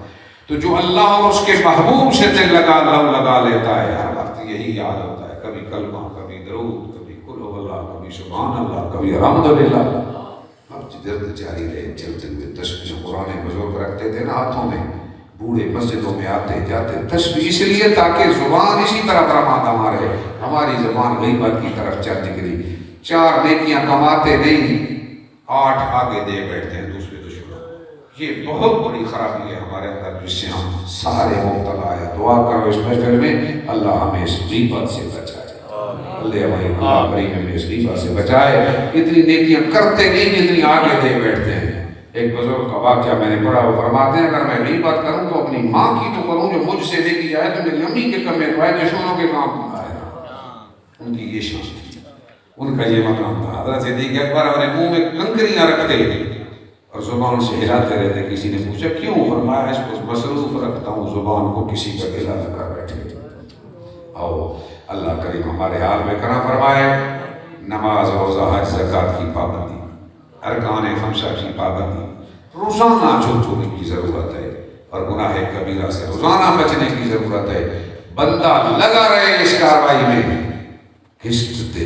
تو جو اللہ اور اس کے محبوب سے دل لگا لیتا ہے، ہر وقت یہی یاد ہوتا ہے، کبھی کلمہ، کبھی درود، کبھی قل ہو اللہ، کبھی سبحان اللہ، کبھی الحمدللہ۔ اب جدت جاری رہے، چلتے ہوئے تسبیح قرآن بزرگ رکھتے تھے نا ہاتھوں میں، بوڑھے مسجدوں میں آتے جاتے تسبیح اس لیے تاکہ زبان اسی طرح رماداں رہے، ہماری زبان غیبت کی طرف چل نکلی، 4 نیکیاں کماتے نہیں، 8 آگے دے بیٹھتے ہیں دوسرے دشمنوں۔ یہ بہت بڑی خرابی ہے ہمارے اندر، جس سے ہم سارے مبتلا ہیں۔ دعا کرو اس محفل میں اللہ ہمیں اس غیبت سے بچائے، اللہ کریم ہمیں اس غیبت سے بچائے۔ اتنی نیکیاں کرتے نہیں جتنی آگے دے بیٹھتے ہیں۔ ایک بزرگ کا واقعہ میں نے پڑھا، وہ فرماتے ہیں اگر میں غیبت کروں تو اپنی ماں کی تو کروں جو مجھ سے دیکھی جائے، تو میری امی کے کم میں تو آئے دشمنوں کے کام آئے گا۔ ان کی یہ شان تھی، ان کا یہ مقام تھا۔ حضرت صدیق اکبر اپنے منہ میں کنکریاں رکھتے اور زبان سے ہلاتے رہتے۔ کسی نے پوچھا کیوں؟ فرمایا اس کو مصروف رکھتا ہوں زبان کو، کسی کا گلا نہ کر بیٹھے۔ اور اللہ کریم ہمارے حال میں کرم فرمائے۔ نماز، روزہ، حج، زکوٰۃ کی پابندی، ارکان خمسہ کی پابندی، روزانہ چھوٹنے کی ضرورت ہے، اور گناہ کبیرہ سے روزانہ بچنے کی ضرورت ہے۔ بندہ لگا رہے اس کاروائی میں، گھسٹتے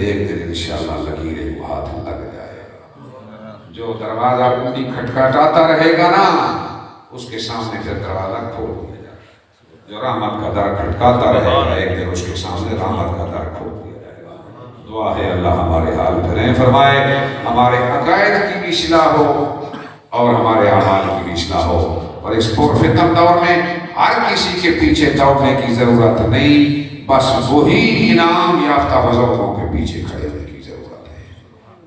ایک دن انشاءاللہ لکیریں وہ ہاتھ لگ جائے گا۔ جو دروازہ کنڈی کھٹکھٹاتا رہے گا نا، اس کے سامنے پھر دروازہ کھول دیا جائے گا۔ جو رحمت کا در کھٹکاتا رہے گا، ایک دن اس کے سامنے رحمت کا در کھول دیا جائے گا۔ دعا ہے اللہ ہمارے حال پھریں فرمائے، ہمارے عقائد کی بھی اصلاح ہو اور ہمارے اعمال کی بھی اصلاح ہو، اور اس پرفتن دور میں ہر کسی کے پیچھے دوڑنے کی ضرورت نہیں، بس وہی انعام یافتہ بزرگوں کے پیچھے کھڑے ہونے کی ضرورت ہے۔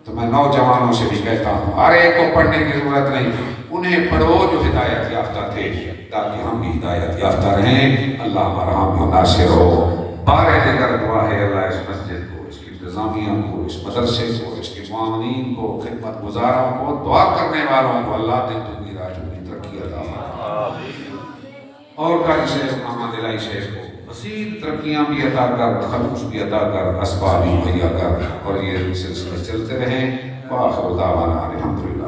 تو میں نوجوانوں سے بھی کہتا ہوں، ہر ایک کو پڑھنے کی ضرورت نہیں، انہیں پڑھو جو ہدایت یافتہ تھے، تاکہ ہم بھی ہدایت یافتہ رہیں۔ اللہ ہمارا حامی و ناصر ہو۔ بارہ دیگر دعا ہے اللہ اس مسجد کو، اس کی انتظامیہ کو، اس مدرسے کو، اس کے معاونین کو، خدمت گزاروں کو، دعا کرنے والوں کو اللہ دن دنیا رات میں ترقی عطا فرمائے، اور قاری شیخ محمد الہی شیخ کو مزید ترقیاں بھی عطا کر، خلوص بھی عطا کر، اسباب بھی مہیا کر، اور یہ سلسلے چلتے رہیں۔ وآخر دعوانا الحمدللہ۔